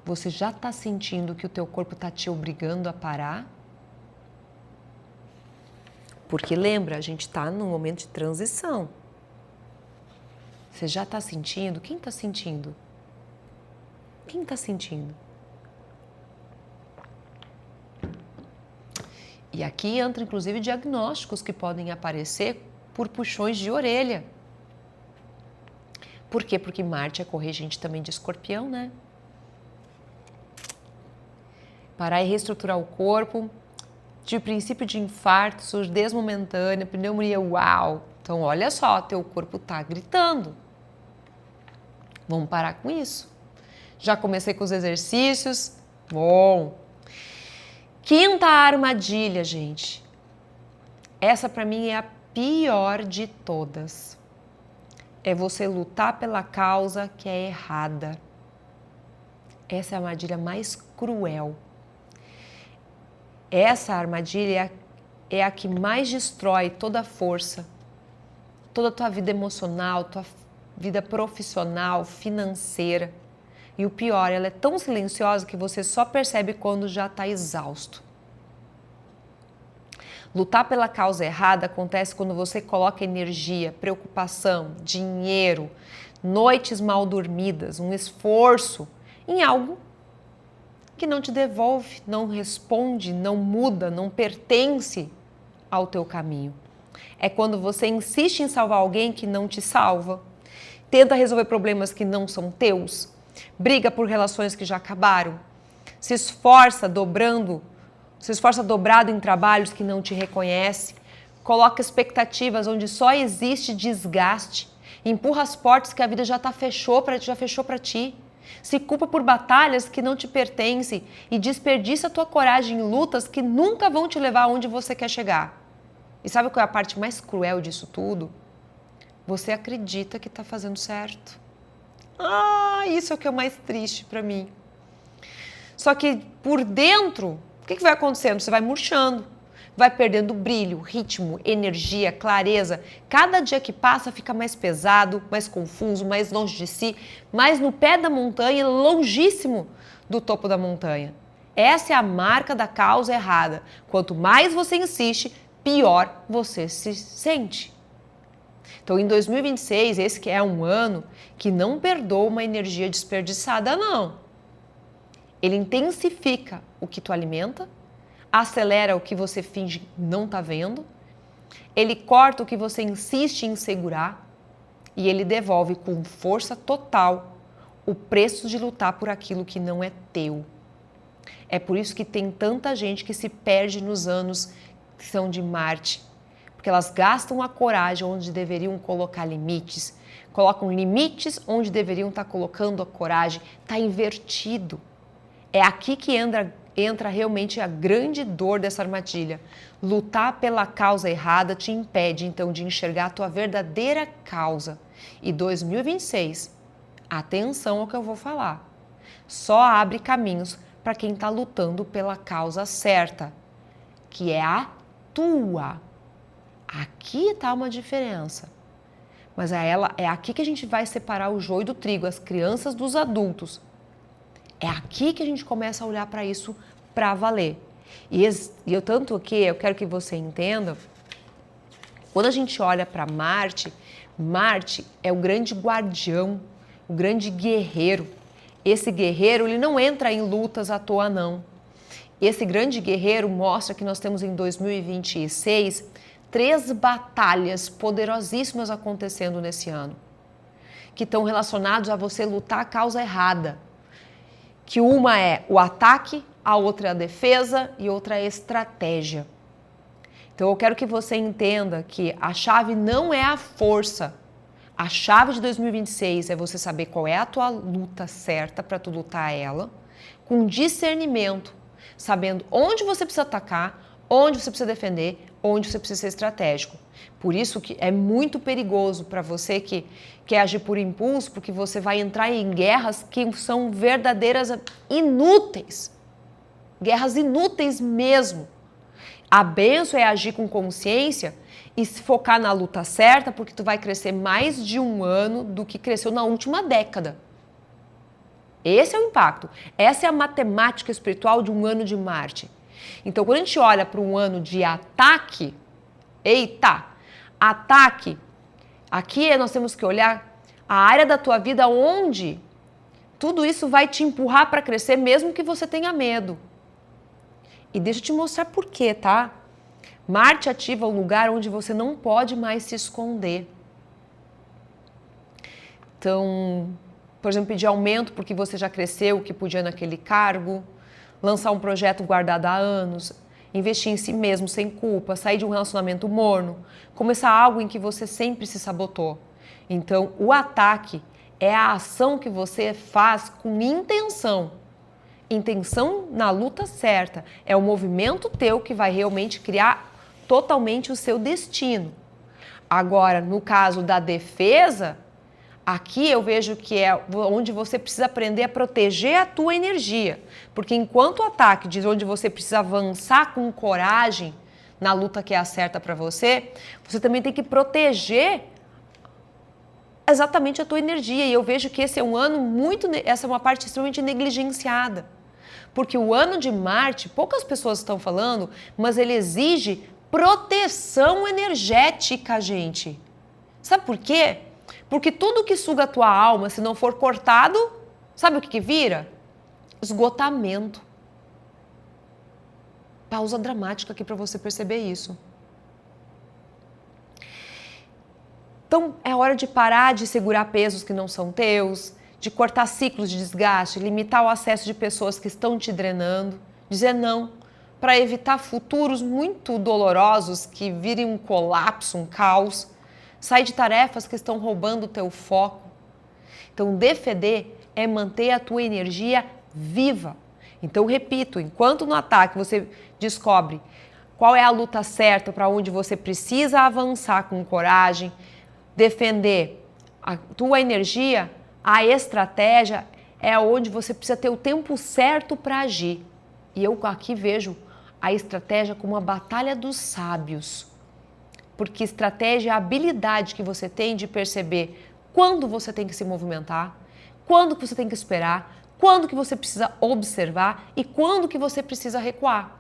Você já está sentindo que o teu corpo está te obrigando a parar? Porque lembra, a gente está num momento de transição. Você já está sentindo? Quem está sentindo? Quem está sentindo? E aqui entra inclusive diagnósticos que podem aparecer por puxões de orelha. Por quê? Porque Marte é corregente também de Escorpião, né? Parar e reestruturar o corpo, de princípio de infarto, surdez momentânea, pneumonia, uau! Então olha só, teu corpo tá gritando. Vamos parar com isso. Já comecei com os exercícios. Bom. Quinta armadilha, gente. Essa para mim é a pior de todas. É você lutar pela causa que é errada. Essa é a armadilha mais cruel. Essa armadilha é a que mais destrói toda a força, toda a tua vida emocional, tua vida profissional, financeira. E o pior, ela é tão silenciosa que você só percebe quando já está exausto. Lutar pela causa errada acontece quando você coloca energia, preocupação, dinheiro, noites mal dormidas, um esforço em algo que não te devolve, não responde, não muda, não pertence ao teu caminho. É quando você insiste em salvar alguém que não te salva, tenta resolver problemas que não são teus, briga por relações que já acabaram, se esforça dobrado em trabalhos que não te reconhece, coloca expectativas onde só existe desgaste, empurra as portas que a vida já fechou para ti, se culpa por batalhas que não te pertencem e desperdiça a tua coragem em lutas que nunca vão te levar aonde você quer chegar. E sabe qual é a parte mais cruel disso tudo? Você acredita que está fazendo certo. Isso é o que é o mais triste para mim. Só que por dentro, o que vai acontecendo? Você vai murchando, vai perdendo brilho, ritmo, energia, clareza. Cada dia que passa fica mais pesado, mais confuso, mais longe de si, mais no pé da montanha, longíssimo do topo da montanha. Essa é a marca da causa errada. Quanto mais você insiste, pior você se sente. Então, em 2026, esse que é um ano que não perdoa uma energia desperdiçada, não. Ele intensifica o que tu alimenta, acelera o que você finge não tá vendo, ele corta o que você insiste em segurar e ele devolve com força total o preço de lutar por aquilo que não é teu. É por isso que tem tanta gente que se perde nos anos que são de Marte, porque elas gastam a coragem onde deveriam colocar limites, colocam limites onde deveriam estar colocando a coragem, está invertido. É aqui que entra realmente a grande dor dessa armadilha. Lutar pela causa errada te impede, então, de enxergar a tua verdadeira causa. E 2026, atenção ao que eu vou falar, só abre caminhos para quem está lutando pela causa certa, que é a tua. Aqui está uma diferença. Mas é aqui que a gente vai separar o joio do trigo, as crianças dos adultos. É aqui que a gente começa a olhar para isso para valer. E eu tanto que eu quero que você entenda, quando a gente olha para Marte, Marte é o grande guardião, o grande guerreiro. Esse guerreiro, ele não entra em lutas à toa, não. Esse grande guerreiro mostra que nós temos em 2026 3 batalhas poderosíssimas acontecendo nesse ano, que estão relacionados a você lutar a causa errada. Que uma é o ataque, a outra é a defesa e outra é a estratégia. Então eu quero que você entenda que a chave não é a força. A chave de 2026 é você saber qual é a tua luta certa para tu lutar ela, com discernimento, sabendo onde você precisa atacar, onde você precisa defender, onde você precisa ser estratégico. Por isso que é muito perigoso para você que quer agir por impulso, porque você vai entrar em guerras que são verdadeiras inúteis. Guerras inúteis mesmo. A bênção é agir com consciência e se focar na luta certa, porque tu vai crescer mais de 1 ano do que cresceu na última década. Esse é o impacto. Essa é a matemática espiritual de 1 ano de Marte. Então, quando a gente olha para um ano de ataque, eita, ataque, aqui nós temos que olhar a área da tua vida onde tudo isso vai te empurrar para crescer, mesmo que você tenha medo. E deixa eu te mostrar por quê, tá? Marte ativa o lugar onde você não pode mais se esconder. Então, por exemplo, pedir aumento porque você já cresceu o que podia naquele cargo, lançar um projeto guardado há anos, investir em si mesmo sem culpa, sair de um relacionamento morno, começar algo em que você sempre se sabotou. Então, o ataque é a ação que você faz com intenção. Intenção na luta certa. É o movimento teu que vai realmente criar totalmente o seu destino. Agora, no caso da defesa, aqui eu vejo que é onde você precisa aprender a proteger a tua energia. Porque enquanto o ataque diz onde você precisa avançar com coragem na luta que é a certa para você, você também tem que proteger exatamente a tua energia. E eu vejo que esse é um ano essa é uma parte extremamente negligenciada. Porque o ano de Marte, poucas pessoas estão falando, mas ele exige proteção energética, gente. Sabe por quê? Porque tudo que suga a tua alma, se não for cortado, sabe o que vira? Esgotamento. Pausa dramática aqui para você perceber isso. Então, é hora de parar de segurar pesos que não são teus, de cortar ciclos de desgaste, limitar o acesso de pessoas que estão te drenando, dizer não, para evitar futuros muito dolorosos que virem um colapso, um caos. Sai de tarefas que estão roubando o teu foco. Então, defender é manter a tua energia viva. Então, repito, enquanto no ataque você descobre qual é a luta certa para onde você precisa avançar com coragem, defender a tua energia, a estratégia é onde você precisa ter o tempo certo para agir. E eu aqui vejo a estratégia como a batalha dos sábios. Porque estratégia é a habilidade que você tem de perceber quando você tem que se movimentar, quando que você tem que esperar, quando que você precisa observar e quando que você precisa recuar.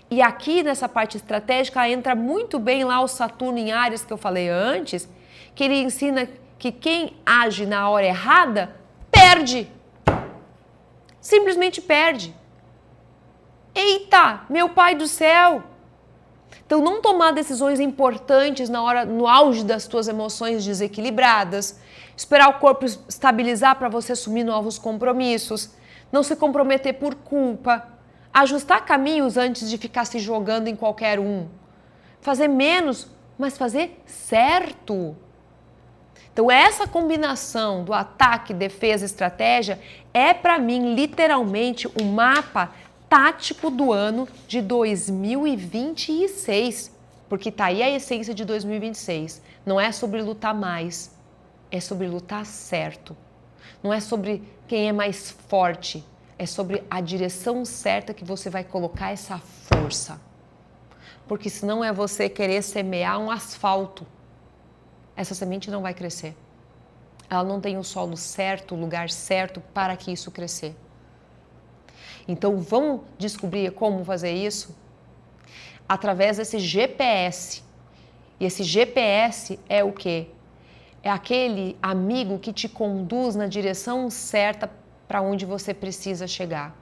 E aqui nessa parte estratégica entra muito bem lá o Saturno em Áries que eu falei antes, que ele ensina que quem age na hora errada perde. Simplesmente perde. Eita, meu pai do céu! Então, não tomar decisões importantes no auge das tuas emoções desequilibradas, esperar o corpo estabilizar para você assumir novos compromissos, não se comprometer por culpa, ajustar caminhos antes de ficar se jogando em qualquer um, fazer menos, mas fazer certo. Então, essa combinação do ataque, defesa, estratégia é, para mim, literalmente o mapa tático do ano de 2026, porque tá aí a essência de 2026. Não é sobre lutar mais, é sobre lutar certo. Não é sobre quem é mais forte, é sobre a direção certa que você vai colocar essa força. porque senão é você querer semear um asfalto. Essa semente não vai crescer. Ela não tem o solo certo, o lugar certo para que isso crescer. Então vamos descobrir como fazer isso? Através desse GPS. E esse GPS é o quê? É aquele amigo que te conduz na direção certa para onde você precisa chegar.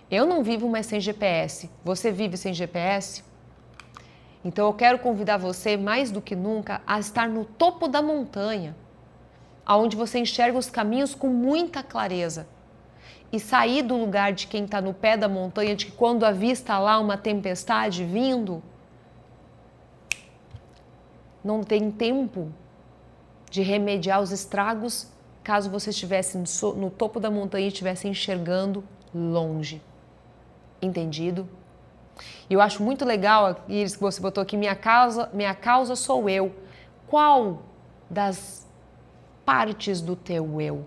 Eu não vivo mais sem GPS. Você vive sem GPS? Então eu quero convidar você mais do que nunca a estar no topo da montanha, aonde você enxerga os caminhos com muita clareza e sair do lugar de quem está no pé da montanha, de que quando avista lá uma tempestade vindo, não tem tempo de remediar os estragos caso você estivesse no topo da montanha e estivesse enxergando longe. Entendido? E eu acho muito legal, Iris, que você botou aqui, minha causa sou eu. Qual das partes do teu eu?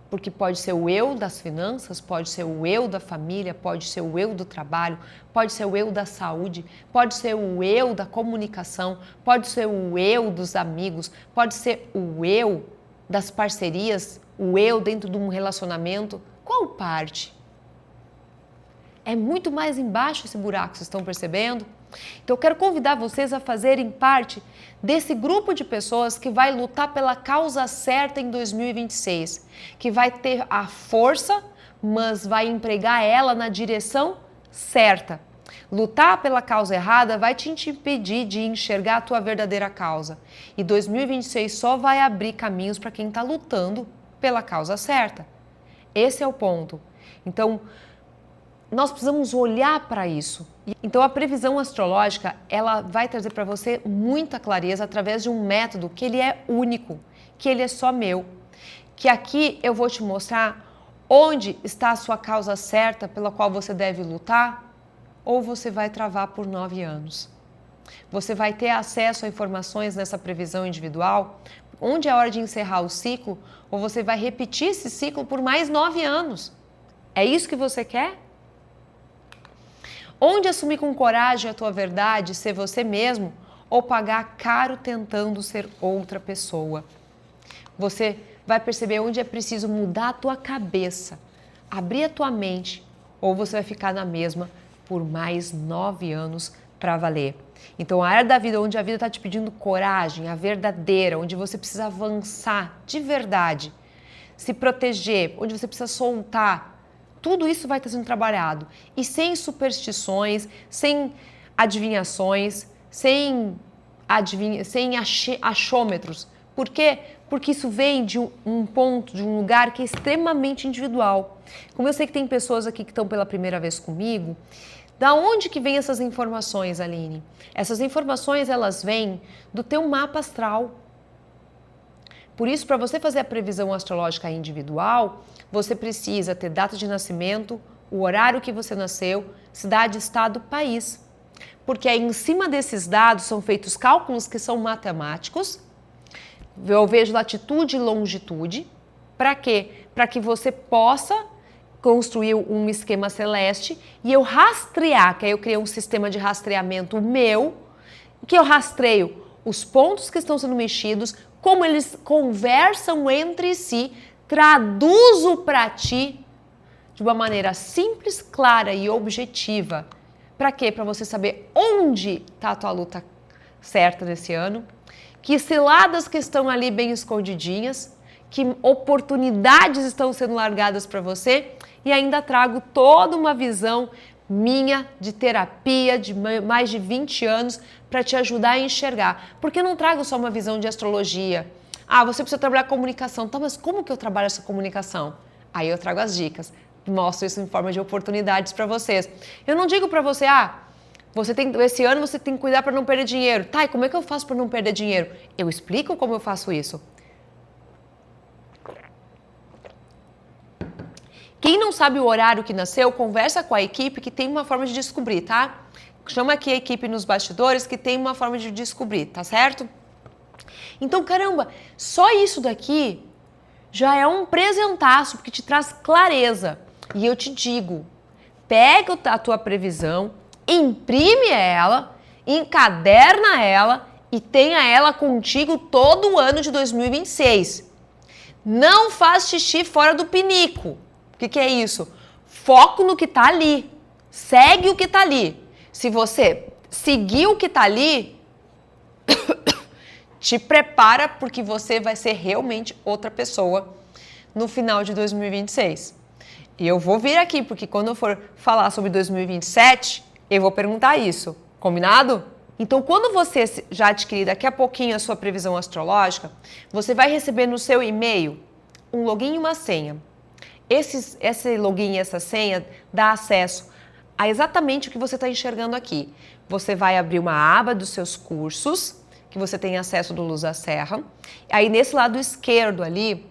Porque pode ser o eu das finanças, pode ser o eu da família, pode ser o eu do trabalho, pode ser o eu da saúde, pode ser o eu da comunicação, pode ser o eu dos amigos, pode ser o eu das parcerias, o eu dentro de um relacionamento. Qual parte? É muito mais embaixo esse buraco, vocês estão percebendo? Então eu quero convidar vocês a fazerem parte desse grupo de pessoas que vai lutar pela causa certa em 2026, que vai ter a força, mas vai empregar ela na direção certa. Lutar pela causa errada vai te impedir de enxergar a tua verdadeira causa. E 2026 só vai abrir caminhos para quem está lutando pela causa certa. Esse é o ponto. Então, nós precisamos olhar para isso. Então a previsão astrológica, ela vai trazer para você muita clareza através de um método que ele é único, que ele é só meu. Que aqui eu vou te mostrar onde está a sua causa certa pela qual você deve lutar, ou você vai travar por 9 anos. Você vai ter acesso a informações nessa previsão individual, onde é a hora de encerrar o ciclo, ou você vai repetir esse ciclo por mais 9 anos. É isso que você quer? Onde assumir com coragem a tua verdade, ser você mesmo, ou pagar caro tentando ser outra pessoa. Você vai perceber onde é preciso mudar a tua cabeça, abrir a tua mente, ou você vai ficar na mesma por mais 9 anos para valer. Então, a área da vida onde a vida está te pedindo coragem, a verdadeira, onde você precisa avançar de verdade, se proteger, onde você precisa soltar, tudo isso vai estar sendo trabalhado. E sem superstições, sem adivinhações, sem achômetros. Por quê? Porque isso vem de um ponto, de um lugar que é extremamente individual. Como eu sei que tem pessoas aqui que estão pela primeira vez comigo, da onde que vem essas informações, Aline? Essas informações, elas vêm do teu mapa astral. Por isso, para você fazer a previsão astrológica individual, você precisa ter data de nascimento, o horário que você nasceu, cidade, estado, país. Porque aí, em cima desses dados são feitos cálculos que são matemáticos. Eu vejo latitude e longitude. Para quê? Para que você possa construir um esquema celeste e eu rastrear, que aí eu criei um sistema de rastreamento meu, que eu rastreio os pontos que estão sendo mexidos, como eles conversam entre si, traduzo para ti de uma maneira simples, clara e objetiva. Para quê? Para você saber onde está a tua luta certa nesse ano, que ciladas que estão ali bem escondidinhas, que oportunidades estão sendo largadas para você, e ainda trago toda uma visão minha de terapia de mais de 20 anos para te ajudar a enxergar. Porque eu não trago só uma visão de astrologia. Ah, você precisa trabalhar comunicação. Tá, mas como que eu trabalho essa comunicação? Aí eu trago as dicas, mostro isso em forma de oportunidades para vocês. Eu não digo para você, esse ano você tem que cuidar para não perder dinheiro. Tá, e como é que eu faço para não perder dinheiro? Eu explico como eu faço isso. Quem não sabe o horário que nasceu, conversa com a equipe que tem uma forma de descobrir, tá? Chama aqui a equipe nos bastidores que tem uma forma de descobrir, tá certo? Então, caramba, só isso daqui já é um presentaço, porque te traz clareza. E eu te digo, pega a tua previsão, imprime ela, encaderna ela e tenha ela contigo todo o ano de 2026. Não faz xixi fora do pinico. O que é isso? Foco no que tá ali. Segue o que tá ali. Se você seguir o que tá ali, te prepara porque você vai ser realmente outra pessoa no final de 2026. E eu vou vir aqui porque quando eu for falar sobre 2027, eu vou perguntar isso. Combinado? Então, quando você já adquirir daqui a pouquinho a sua previsão astrológica, você vai receber no seu e-mail um login e uma senha. Esse login e essa senha dá acesso a exatamente o que você está enxergando aqui. Você vai abrir uma aba dos seus cursos, que você tem acesso do Luz da Serra. Aí, nesse lado esquerdo ali,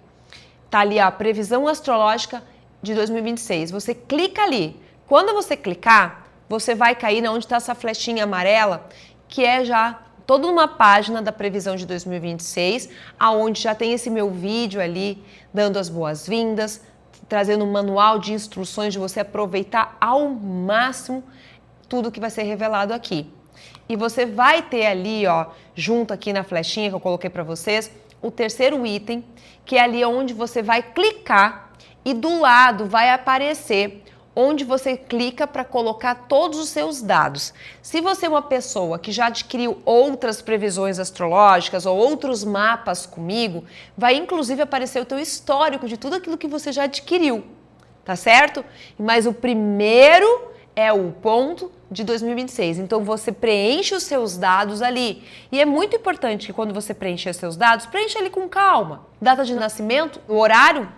tá ali a previsão astrológica de 2026. Você clica ali. Quando você clicar, você vai cair onde está essa flechinha amarela, que é já toda uma página da previsão de 2026, aonde já tem esse meu vídeo ali, dando as boas-vindas, trazendo um manual de instruções de você aproveitar ao máximo tudo que vai ser revelado aqui. E você vai ter ali, ó, junto aqui na flechinha que eu coloquei para vocês, o terceiro item, que é ali onde você vai clicar e do lado vai aparecer onde você clica para colocar todos os seus dados. Se você é uma pessoa que já adquiriu outras previsões astrológicas ou outros mapas comigo, vai inclusive aparecer o teu histórico de tudo aquilo que você já adquiriu, tá certo? Mas o primeiro é o ponto de 2026. Então, você preenche os seus dados ali. E é muito importante que quando você preencher os seus dados, preencha ali com calma. Data de nascimento, o horário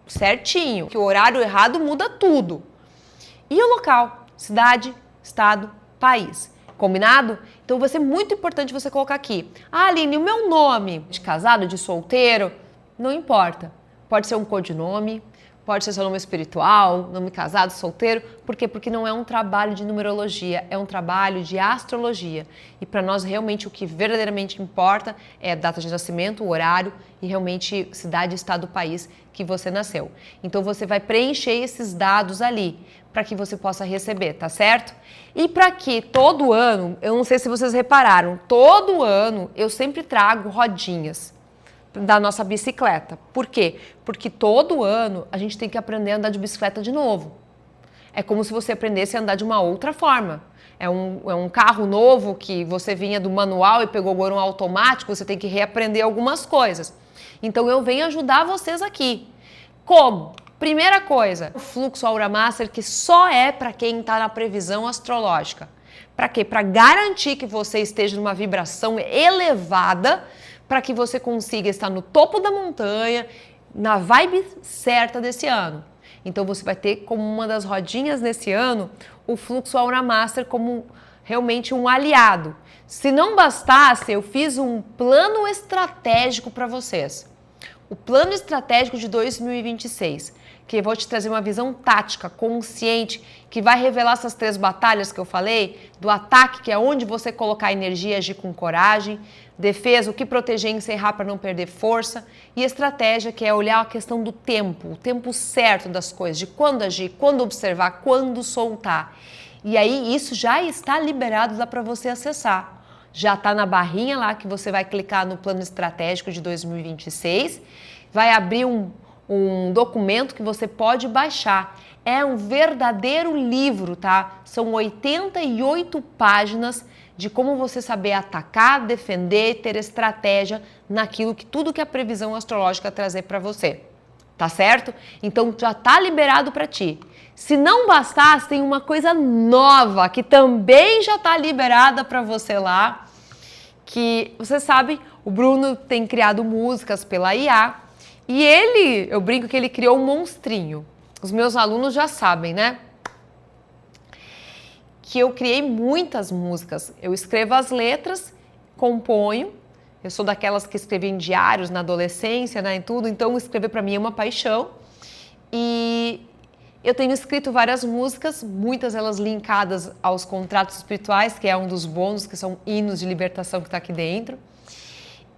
certinho, que o horário errado muda tudo. E o local, cidade, estado, país. Combinado? Então, vai ser muito importante você colocar aqui. Ah, Aline, o meu nome de casado, de solteiro, não importa. Pode ser um codinome, pode ser seu nome espiritual, nome casado, solteiro. Por quê? Porque não é um trabalho de numerologia, é um trabalho de astrologia. E para nós, realmente, o que verdadeiramente importa é a data de nascimento, o horário e realmente cidade, estado, país que você nasceu. Então, você vai preencher esses dados ali para que você possa receber, tá certo? E para que todo ano, eu não sei se vocês repararam, todo ano eu sempre trago rodinhas da nossa bicicleta. Por quê? Porque todo ano a gente tem que aprender a andar de bicicleta de novo. É como se você aprendesse a andar de uma outra forma. É um carro novo que você vinha do manual e pegou agora um automático, você tem que reaprender algumas coisas. Então eu venho ajudar vocês aqui. Como? Primeira coisa, o fluxo Aura Master, que só é para quem está na previsão astrológica. Para quê? Para garantir que você esteja numa vibração elevada, para que você consiga estar no topo da montanha, na vibe certa desse ano. Então você vai ter como uma das rodinhas nesse ano o fluxo Aura Master como realmente um aliado. Se não bastasse, eu fiz um plano estratégico para vocês. O plano estratégico de 2026, que eu vou te trazer uma visão tática, consciente, que vai revelar essas 3 batalhas que eu falei, do ataque, que é onde você colocar energia e agir com coragem, defesa, o que proteger e encerrar para não perder força, e estratégia, que é olhar a questão do tempo, o tempo certo das coisas, de quando agir, quando observar, quando soltar. E aí isso já está liberado lá para você acessar. Já está na barrinha lá que você vai clicar no plano estratégico de 2026, vai abrir um documento que você pode baixar. É um verdadeiro livro, tá? São 88 páginas de como você saber atacar, defender, ter estratégia naquilo que tudo que a previsão astrológica trazer para você. Tá certo? Então já tá liberado para ti. Se não bastasse, tem uma coisa nova que também já tá liberada para você lá, que você sabe, o Bruno tem criado músicas pela IA e eu brinco que ele criou um monstrinho. Os meus alunos já sabem, né? Que eu criei muitas músicas. Eu escrevo as letras, componho. Eu sou daquelas que escrevi em diários na adolescência, né, e tudo. Então, escrever para mim é uma paixão. E eu tenho escrito várias músicas, muitas elas linkadas aos contratos espirituais, que é um dos bônus, que são hinos de libertação que está aqui dentro.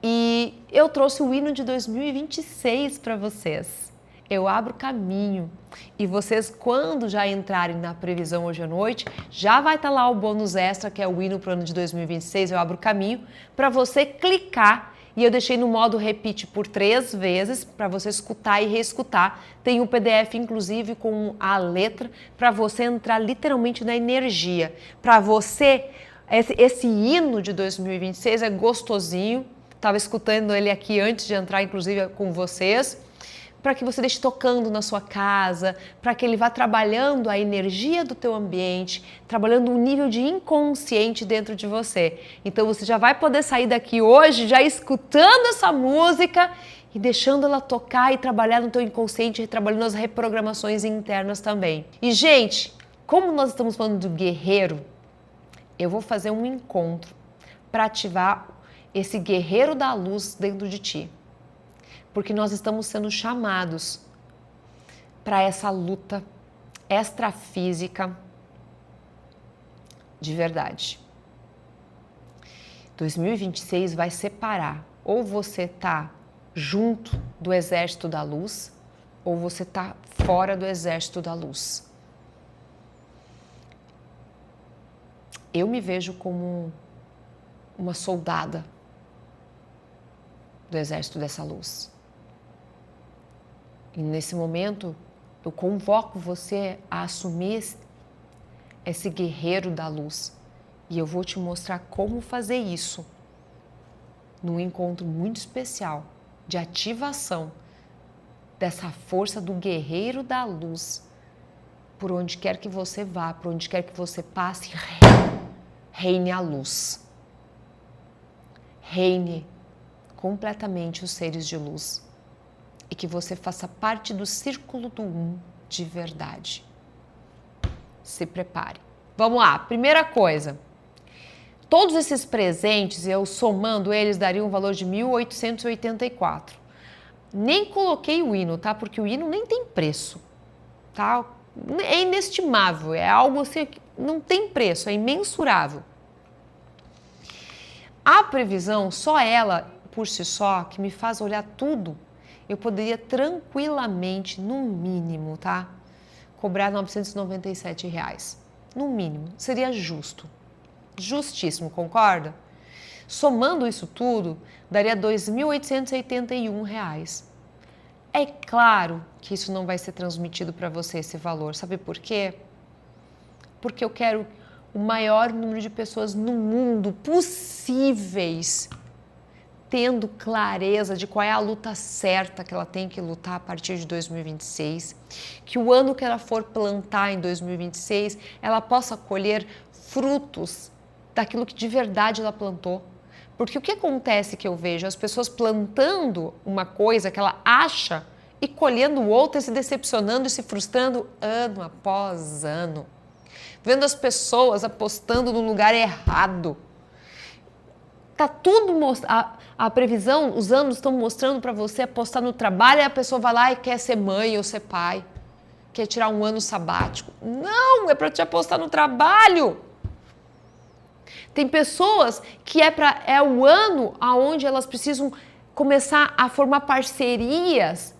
E eu trouxe o hino de 2026 para vocês. eu abro caminho. E vocês, quando já entrarem na previsão hoje à noite, já vai estar lá o bônus extra, que é o hino para o ano de 2026, eu abro caminho, para você clicar. E eu deixei no modo repeat por 3 vezes, para você escutar e reescutar. Tem um PDF, inclusive, com a letra, para você entrar literalmente na energia. Para você, esse hino de 2026 é gostosinho. Estava escutando ele aqui antes de entrar, inclusive, com vocês. Para que você deixe tocando na sua casa, para que ele vá trabalhando a energia do teu ambiente, trabalhando um nível de inconsciente dentro de você. Então você já vai poder sair daqui hoje já escutando essa música e deixando ela tocar e trabalhar no teu inconsciente, trabalhando as reprogramações internas também. E gente, como nós estamos falando do guerreiro, eu vou fazer um encontro para ativar esse guerreiro da luz dentro de ti. Porque nós estamos sendo chamados para essa luta extrafísica de verdade. 2026 vai separar, ou você está junto do exército da luz, ou você está fora do exército da luz. Eu me vejo como uma soldada do exército dessa luz. E nesse momento, eu convoco você a assumir esse guerreiro da luz. E eu vou te mostrar como fazer isso num encontro muito especial de ativação dessa força do guerreiro da luz. Por onde quer que você vá, por onde quer que você passe, reine a luz. Reine completamente os seres de luz. E que você faça parte do círculo do um de verdade. Se prepare. Vamos lá, primeira coisa. Todos esses presentes, eu somando eles, dariam um valor de 1.884. Nem coloquei o hino, tá? Porque o hino nem tem preço, tá? É inestimável, é algo assim que não tem preço, é imensurável. A previsão, só ela por si só, que me faz olhar tudo, eu poderia tranquilamente, no mínimo, tá? Cobrar R$ 997. No mínimo. Seria justo. Justíssimo, concorda? Somando isso tudo, daria R$ 2.881. É claro que isso não vai ser transmitido para você, esse valor. Sabe por quê? Porque eu quero o maior número de pessoas no mundo possíveis tendo clareza de qual é a luta certa que ela tem que lutar a partir de 2026, que o ano que ela for plantar em 2026, ela possa colher frutos daquilo que de verdade ela plantou. Porque o que acontece que eu vejo? As pessoas plantando uma coisa que ela acha e colhendo outra, se decepcionando e se frustrando ano após ano. Vendo as pessoas apostando no lugar errado. Tá tudo a previsão, os anos estão mostrando para você apostar no trabalho e a pessoa vai lá e quer ser mãe ou ser pai, quer tirar um ano sabático. Não, é para te apostar no trabalho. Tem pessoas que é o ano onde elas precisam começar a formar parcerias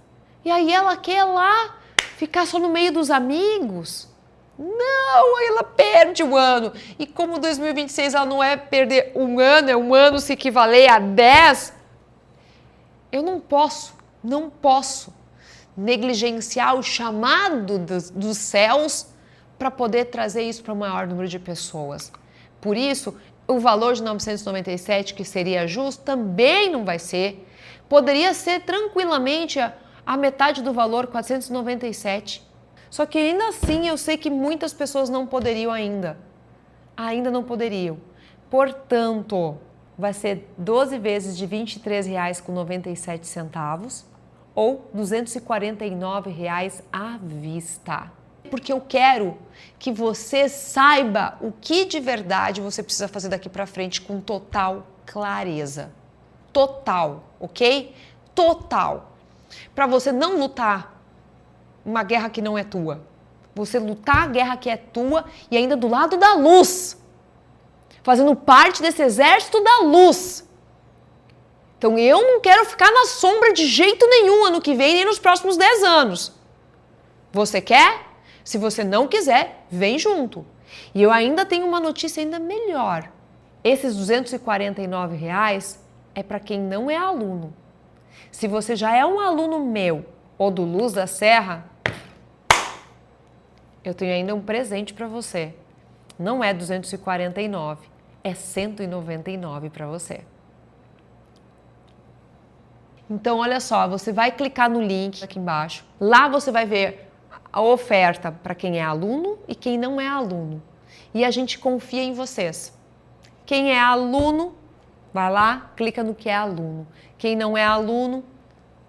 e aí ela quer lá ficar só no meio dos amigos. Não, aí ela perde um ano. E como 2026 ela não é perder um ano, é um ano se equivaler a 10, eu não posso negligenciar o chamado dos céus para poder trazer isso para o maior número de pessoas. Por isso, o valor de 997, que seria justo, também não vai ser. Poderia ser tranquilamente a metade do valor, 497. Só que ainda assim eu sei que muitas pessoas não poderiam ainda não poderiam. Portanto, vai ser 12 vezes de R$ 23,97 ou R$ 249 à vista. Porque eu quero que você saiba o que de verdade você precisa fazer daqui para frente com total clareza. Total, ok? Total. Para você não lutar uma guerra que não é tua. Você lutar a guerra que é tua e ainda do lado da luz. Fazendo parte desse exército da luz. Então eu não quero ficar na sombra de jeito nenhum ano que vem, nem nos próximos 10 anos. Você quer? Se você não quiser, vem junto. E eu ainda tenho uma notícia ainda melhor. Esses R$249 é para quem não é aluno. Se você já é um aluno meu ou do Luz da Serra, eu tenho ainda um presente para você. Não é 249, é 199 para você. Então, olha só, você vai clicar no link aqui embaixo. Lá você vai ver a oferta para quem é aluno e quem não é aluno. E a gente confia em vocês. Quem é aluno, vai lá, clica no que é aluno. Quem não é aluno,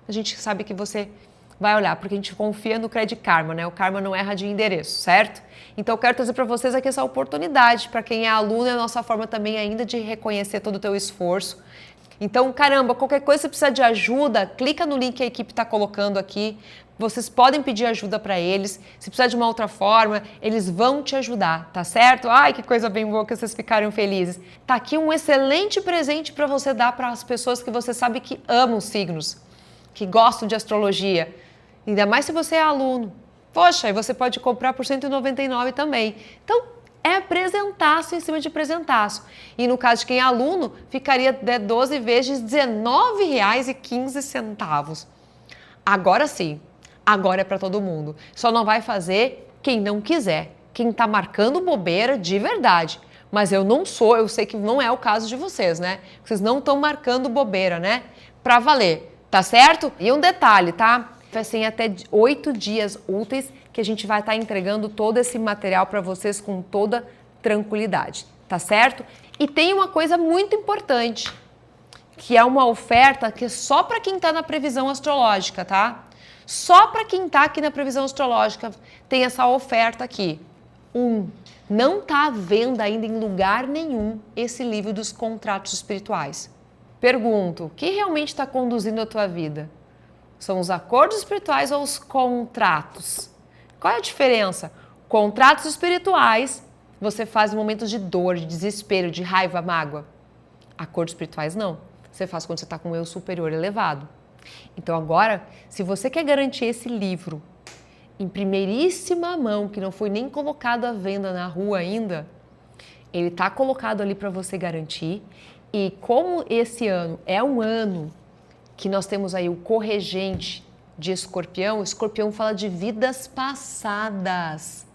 a gente sabe que você vai olhar, porque a gente confia no Credit Karma, né? O Karma não erra de endereço, certo? Então eu quero trazer para vocês aqui essa oportunidade. Para quem é aluno, é a nossa forma também ainda de reconhecer todo o teu esforço. Então, caramba, qualquer coisa, se precisar de ajuda, clica no link que a equipe está colocando aqui. Vocês podem pedir ajuda para eles. Se precisar de uma outra forma, eles vão te ajudar, tá certo? Ai, que coisa bem boa que vocês ficaram felizes. Tá aqui um excelente presente para você dar para as pessoas que você sabe que amam signos, que gostam de astrologia. Ainda mais se você é aluno. Poxa, aí você pode comprar por R$199 também. Então, é presentaço em cima de presentaço. E no caso de quem é aluno, ficaria 12 vezes R$19,15. Agora sim, agora é para todo mundo. Só não vai fazer quem não quiser. Quem está marcando bobeira de verdade. Mas eu sei que não é o caso de vocês, né? Vocês não estão marcando bobeira, né? Para valer, tá certo? E um detalhe, tá? Vai ser até 8 dias úteis que a gente vai estar entregando todo esse material para vocês com toda tranquilidade, tá certo? E tem uma coisa muito importante, que é uma oferta que é só para quem está na previsão astrológica, tá? Só para quem está aqui na previsão astrológica tem essa oferta aqui. Não está à venda ainda em lugar nenhum esse livro dos contratos espirituais. Pergunto, o que realmente está conduzindo a tua vida? São os acordos espirituais ou os contratos? Qual é a diferença? Contratos espirituais você faz em momentos de dor, de desespero, de raiva, mágoa. Acordos espirituais não. Você faz quando você está com um eu superior elevado. Então agora, se você quer garantir esse livro em primeiríssima mão, que não foi nem colocado à venda na rua ainda, ele está colocado ali para você garantir. E como esse ano é um ano que nós temos aí o corregente de Escorpião, o Escorpião fala de vidas passadas.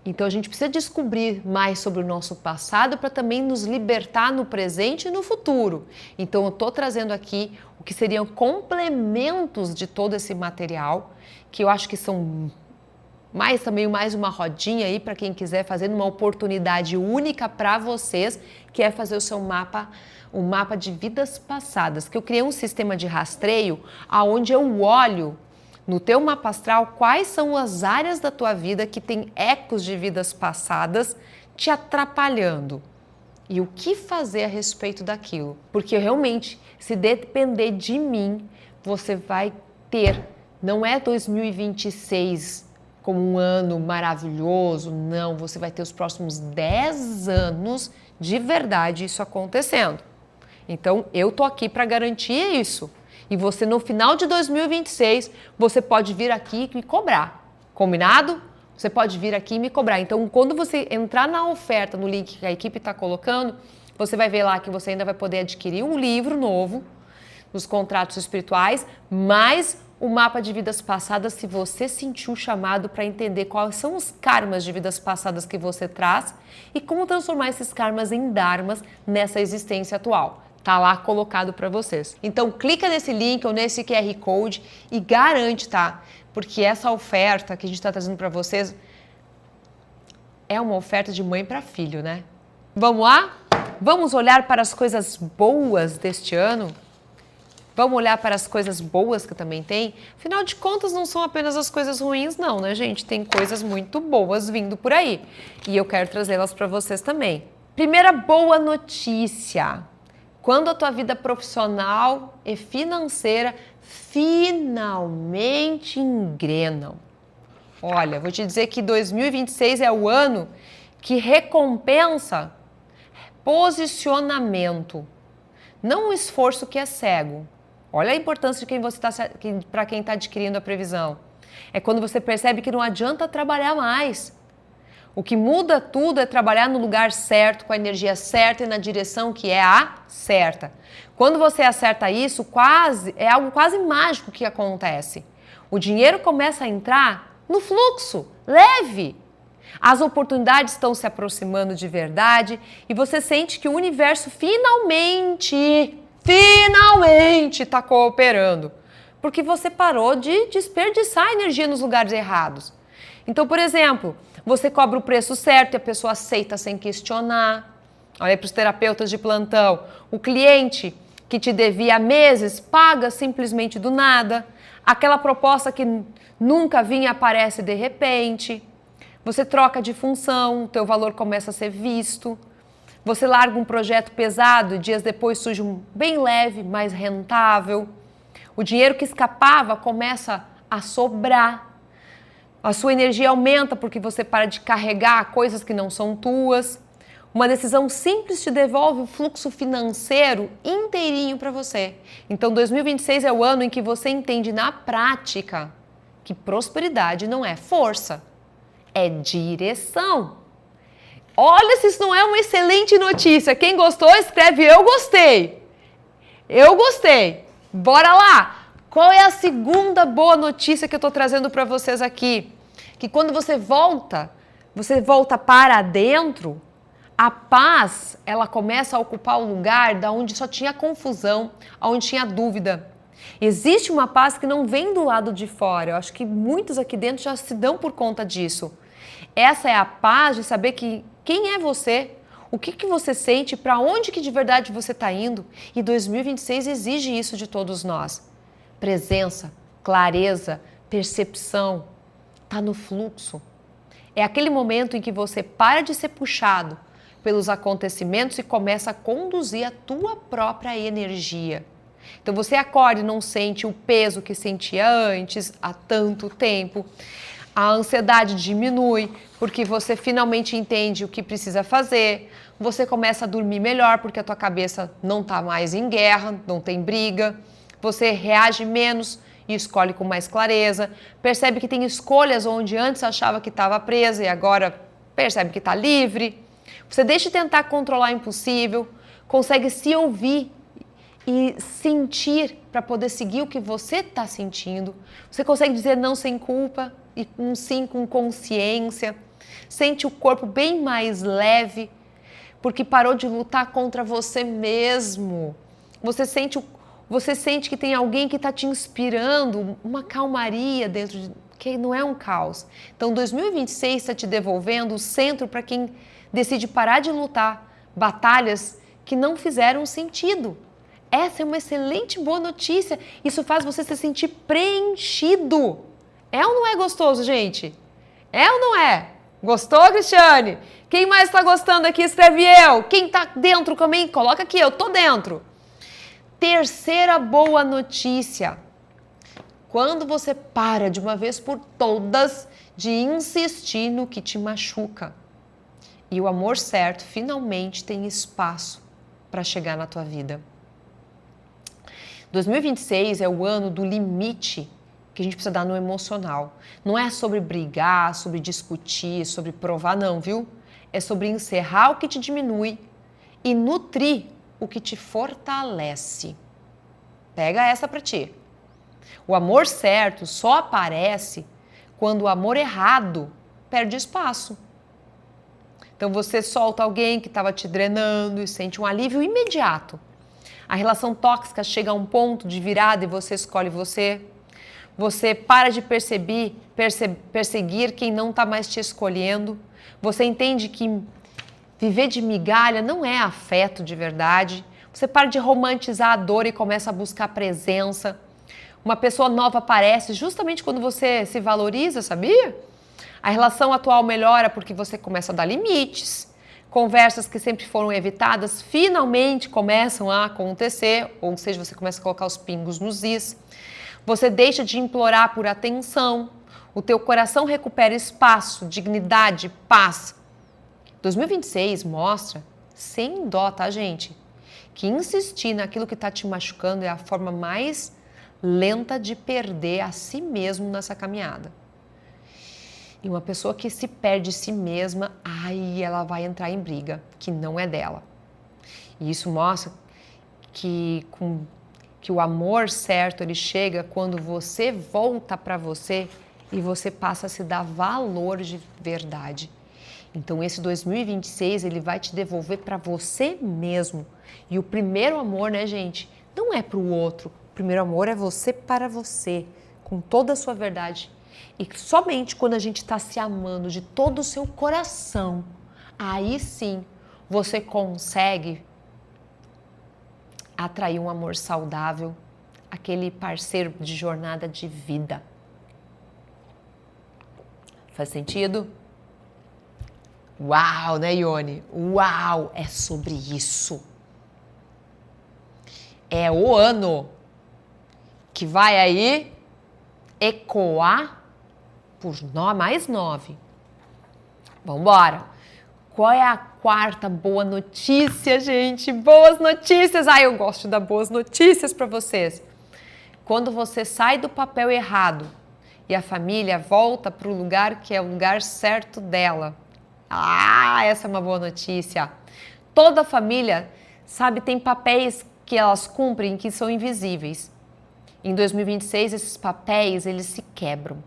Então a gente precisa descobrir mais sobre o nosso passado para também nos libertar no presente e no futuro. Então eu estou trazendo aqui o que seriam complementos de todo esse material, que eu acho que são mais uma rodinha aí para quem quiser fazer uma oportunidade única para vocês, que é fazer o seu mapa, um mapa de vidas passadas, que eu criei um sistema de rastreio aonde eu olho no teu mapa astral quais são as áreas da tua vida que tem ecos de vidas passadas te atrapalhando. E o que fazer a respeito daquilo? Porque realmente, se depender de mim, você vai ter, não é 2026 como um ano maravilhoso, não, você vai ter os próximos 10 anos de verdade isso acontecendo. Então, eu tô aqui para garantir isso. E você, no final de 2026, você pode vir aqui e me cobrar. Combinado? Você pode vir aqui e me cobrar. Então, quando você entrar na oferta, no link que a equipe está colocando, você vai ver lá que você ainda vai poder adquirir um livro novo dos contratos espirituais, mais o mapa de vidas passadas, se você sentiu o chamado para entender quais são os karmas de vidas passadas que você traz e como transformar esses karmas em dharmas nessa existência atual. Tá lá colocado para vocês. Então clica nesse link ou nesse QR Code e garante, tá? Porque essa oferta que a gente está trazendo para vocês é uma oferta de mãe para filho, né? Vamos lá? Vamos olhar para as coisas boas deste ano? Vamos olhar para as coisas boas que também tem? Afinal de contas, não são apenas as coisas ruins, não, né, gente? Tem coisas muito boas vindo por aí. E eu quero trazê-las para vocês também. Primeira boa notícia. Quando a tua vida profissional e financeira finalmente engrenam. Olha, vou te dizer que 2026 é o ano que recompensa posicionamento. não um esforço que é cego. Olha a importância de quem você tá, para quem está adquirindo a previsão. É quando você percebe que não adianta trabalhar mais. O que muda tudo é trabalhar no lugar certo, com a energia certa e na direção que é a certa. Quando você acerta isso, é algo quase mágico que acontece. O dinheiro começa a entrar no fluxo, leve. As oportunidades estão se aproximando de verdade e você sente que o universo finalmente está cooperando. Porque você parou de desperdiçar energia nos lugares errados. Então, por exemplo, você cobra o preço certo e a pessoa aceita sem questionar. Olha aí para os terapeutas de plantão. O cliente que te devia há meses paga simplesmente do nada. Aquela proposta que nunca vinha aparece de repente. Você troca de função, o teu valor começa a ser visto. Você larga um projeto pesado e dias depois surge um bem leve, mais rentável. O dinheiro que escapava começa a sobrar. A sua energia aumenta porque você para de carregar coisas que não são tuas. Uma decisão simples te devolve o fluxo financeiro inteirinho para você. Então 2026 é o ano em que você entende na prática que prosperidade não é força, é direção. Olha se isso não é uma excelente notícia. Quem gostou, escreve eu gostei. Eu gostei. Bora lá! Qual é a segunda boa notícia que eu estou trazendo para vocês aqui? Que quando você volta para dentro, a paz, ela começa a ocupar o lugar da onde só tinha confusão, onde tinha dúvida. Existe uma paz que não vem do lado de fora. Eu acho que muitos aqui dentro já se dão por conta disso. Essa é a paz de saber quem é você, o que você sente, para onde que de verdade você está indo. E 2026 exige isso de todos nós. Presença, clareza, percepção, está no fluxo. É aquele momento em que você para de ser puxado pelos acontecimentos e começa a conduzir a tua própria energia. Então você acorda e não sente o peso que sentia antes, há tanto tempo. A ansiedade diminui porque você finalmente entende o que precisa fazer. Você começa a dormir melhor porque a tua cabeça não está mais em guerra, não tem briga. Você reage menos e escolhe com mais clareza. Percebe que tem escolhas onde antes achava que estava presa e agora percebe que está livre. Você deixa de tentar controlar o impossível, consegue se ouvir e sentir para poder seguir o que você está sentindo. Você consegue dizer não sem culpa e um sim com consciência. Sente o corpo bem mais leve, porque parou de lutar contra você mesmo. Você sente que tem alguém que está te inspirando, uma calmaria dentro de que não é um caos. Então 2026 está te devolvendo o centro para quem decide parar de lutar batalhas que não fizeram sentido. Essa é uma excelente boa notícia. Isso faz você se sentir preenchido. É ou não é gostoso, gente? É ou não é? Gostou, Cristiane? Quem mais está gostando aqui, escreve eu. Quem está dentro também, coloca aqui, eu tô dentro. Terceira boa notícia. Quando você para de uma vez por todas de insistir no que te machuca. E o amor certo finalmente tem espaço para chegar na tua vida. 2026 é o ano do limite que a gente precisa dar no emocional. Não é sobre brigar, sobre discutir, sobre provar, não, viu? É sobre encerrar o que te diminui e nutrir o que te fortalece. Pega essa pra ti. O amor certo só aparece quando o amor errado perde espaço. Então você solta alguém que estava te drenando e sente um alívio imediato. A relação tóxica chega a um ponto de virada e você escolhe você. Você para de perseguir quem não está mais te escolhendo. Você entende que viver de migalha não é afeto de verdade. Você para de romantizar a dor e começa a buscar presença. Uma pessoa nova aparece justamente quando você se valoriza, sabia? A relação atual melhora porque você começa a dar limites. Conversas que sempre foram evitadas finalmente começam a acontecer, ou seja, você começa a colocar os pingos nos is. Você deixa de implorar por atenção. O teu coração recupera espaço, dignidade, paz. 2026 mostra, sem dó, tá, gente? que insistir naquilo que está te machucando é a forma mais lenta de perder a si mesmo nessa caminhada. E uma pessoa que se perde si mesma, aí ela vai entrar em briga, que não é dela. E isso mostra que o amor certo, ele chega quando você volta para você e você passa a se dar valor de verdade. Então esse 2026, ele vai te devolver para você mesmo. E o primeiro amor, né, gente, não é para o outro. O primeiro amor é você para você, com toda a sua verdade. E somente quando a gente está se amando de todo o seu coração, aí sim você consegue atrair um amor saudável, aquele parceiro de jornada de vida. Faz sentido? Uau, né, Ione? Uau, é sobre isso. É o ano que vai aí ecoar por mais 9. Vamos embora. Qual é a quarta boa notícia, gente? Boas notícias! Eu gosto de dar boas notícias para vocês. Quando você sai do papel errado e a família volta para o lugar que é o lugar certo dela. Essa é uma boa notícia. Toda família, sabe, tem papéis que elas cumprem que são invisíveis. Em 2026, esses papéis, eles se quebram.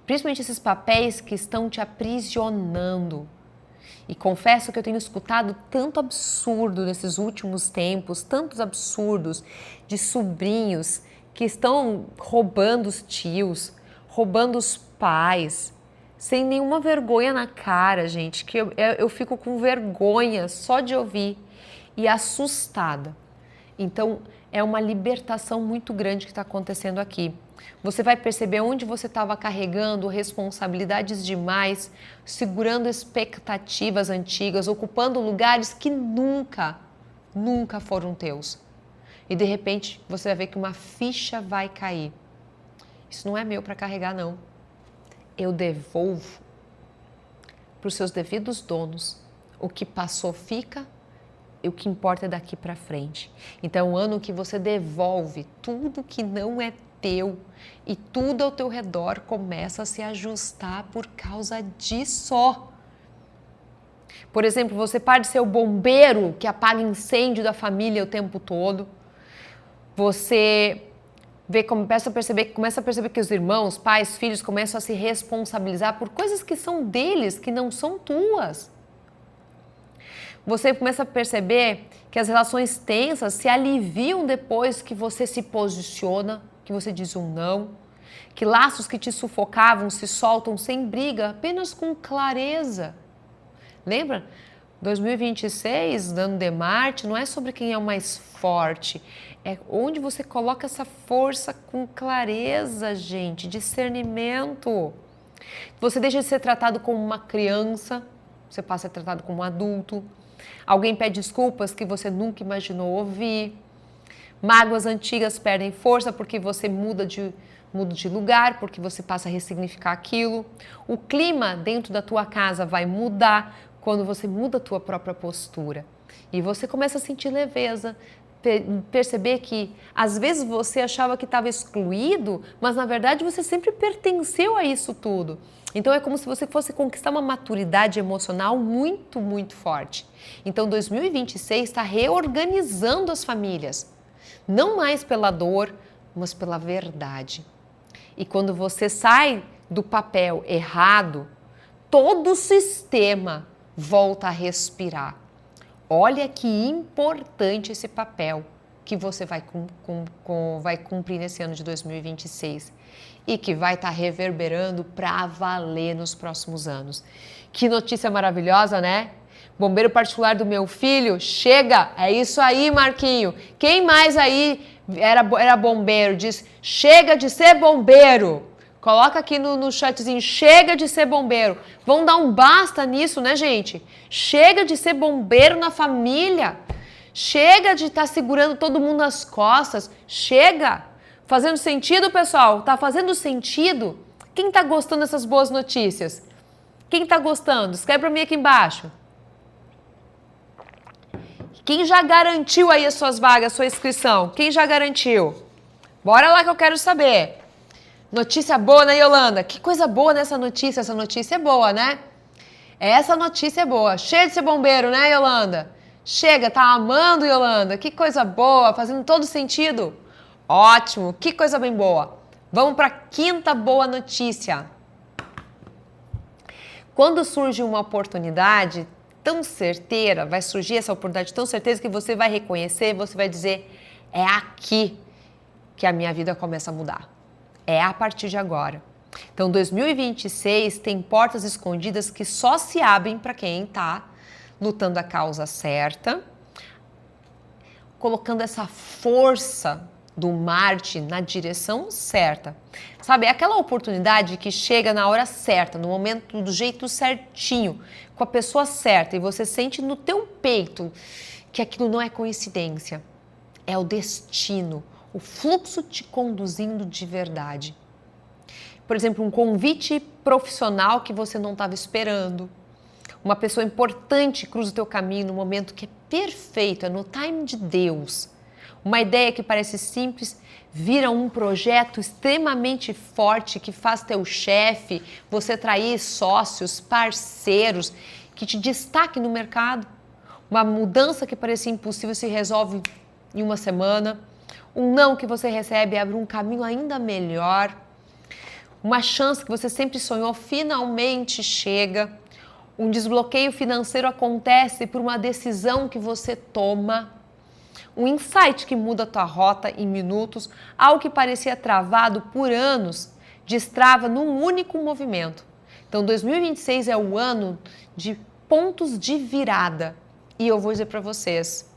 Principalmente esses papéis que estão te aprisionando. E confesso que eu tenho escutado tanto absurdo nesses últimos tempos, tantos absurdos de sobrinhos que estão roubando os tios, roubando os pais, sem nenhuma vergonha na cara, gente, que eu fico com vergonha só de ouvir e assustada. Então, é uma libertação muito grande que está acontecendo aqui. Você vai perceber onde você estava carregando responsabilidades demais, segurando expectativas antigas, ocupando lugares que nunca foram teus. E de repente você vai ver que uma ficha vai cair. Isso não é meu para carregar, não. Eu devolvo para os seus devidos donos. O que passou fica, e o que importa é daqui para frente. Então é um ano que você devolve tudo que não é teu e tudo ao teu redor começa a se ajustar por causa disso. Por exemplo, você para de ser o bombeiro que apaga incêndio da família o tempo todo. Você começa a perceber que os irmãos, pais, filhos começam a se responsabilizar por coisas que são deles, que não são tuas. Você começa a perceber que as relações tensas se aliviam depois que você se posiciona, que você diz um não, que laços que te sufocavam se soltam sem briga, apenas com clareza. Lembra? 2026, ano de Marte, não é sobre quem é o mais forte, é onde você coloca essa força com clareza, gente, discernimento. Você deixa de ser tratado como uma criança, você passa a ser tratado como um adulto. Alguém pede desculpas que você nunca imaginou ouvir. Mágoas antigas perdem força porque você muda de lugar, porque você passa a ressignificar aquilo. O clima dentro da tua casa vai mudar quando você muda a tua própria postura. E você começa a sentir leveza, perceber que às vezes você achava que estava excluído, mas na verdade você sempre pertenceu a isso tudo. Então é como se você fosse conquistar uma maturidade emocional muito, muito forte. Então 2026 está reorganizando as famílias. Não mais pela dor, mas pela verdade. E quando você sai do papel errado, todo o sistema volta a respirar. Olha que importante esse papel que você vai cumprir nesse ano de 2026 e que vai estar reverberando para valer nos próximos anos. Que notícia maravilhosa, né? Bombeiro particular do meu filho, chega! É isso aí, Marquinho. Quem mais aí era bombeiro? Diz, chega de ser bombeiro. Coloca aqui no chatzinho, chega de ser bombeiro. Vamos dar um basta nisso, né, gente? Chega de ser bombeiro na família. Chega de estar segurando todo mundo nas costas. Chega! Fazendo sentido, pessoal? Tá fazendo sentido? Quem tá gostando dessas boas notícias? Quem tá gostando? Escreve pra mim aqui embaixo. Quem já garantiu aí as suas vagas, sua inscrição? Quem já garantiu? Bora lá que eu quero saber. Notícia boa, né, Yolanda? Que coisa boa nessa notícia. Essa notícia é boa, né? Essa notícia é boa. Cheia de ser bombeiro, né, Yolanda? Chega, tá amando, Yolanda? Que coisa boa, fazendo todo sentido. Ótimo, que coisa bem boa. Vamos para a quinta boa notícia. Quando surge uma oportunidade tão certeira, vai surgir essa oportunidade tão certeza que você vai reconhecer, você vai dizer, é aqui que a minha vida começa a mudar. É a partir de agora. Então, 2026 tem portas escondidas que só se abrem para quem está lutando a causa certa, colocando essa força do Marte na direção certa. Sabe, é aquela oportunidade que chega na hora certa, no momento do jeito certinho, com a pessoa certa, e você sente no teu peito que aquilo não é coincidência, é o destino, o fluxo te conduzindo de verdade. Por exemplo, um convite profissional que você não estava esperando, uma pessoa importante cruza o teu caminho no momento que é perfeito, é no time de Deus. Uma ideia que parece simples vira um projeto extremamente forte que faz teu chefe, você atrair sócios, parceiros, que te destaque no mercado. Uma mudança que parecia impossível se resolve em uma semana. Um não que você recebe abre um caminho ainda melhor. Uma chance que você sempre sonhou finalmente chega. Um desbloqueio financeiro acontece por uma decisão que você toma. Um insight que muda a tua rota em minutos, algo que parecia travado por anos, destrava num único movimento. Então, 2026 é o ano de pontos de virada. E eu vou dizer para vocês,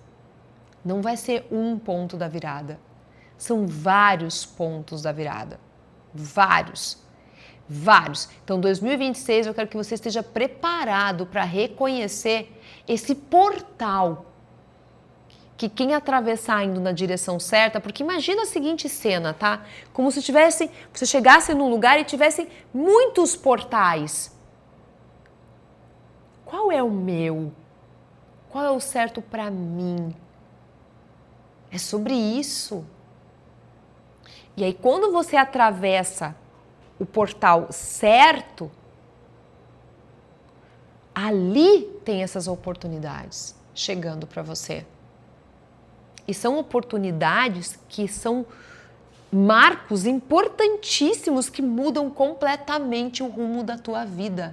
não vai ser um ponto da virada. São vários pontos da virada. Vários. Então, 2026 eu quero que você esteja preparado para reconhecer esse portal que quem atravessar indo na direção certa, porque imagina a seguinte cena, tá? Como se você chegasse num lugar e tivesse muitos portais. Qual é o meu? Qual é o certo para mim? É sobre isso. E aí, quando você atravessa o portal certo, ali tem essas oportunidades chegando para você. E são oportunidades que são marcos importantíssimos que mudam completamente o rumo da tua vida.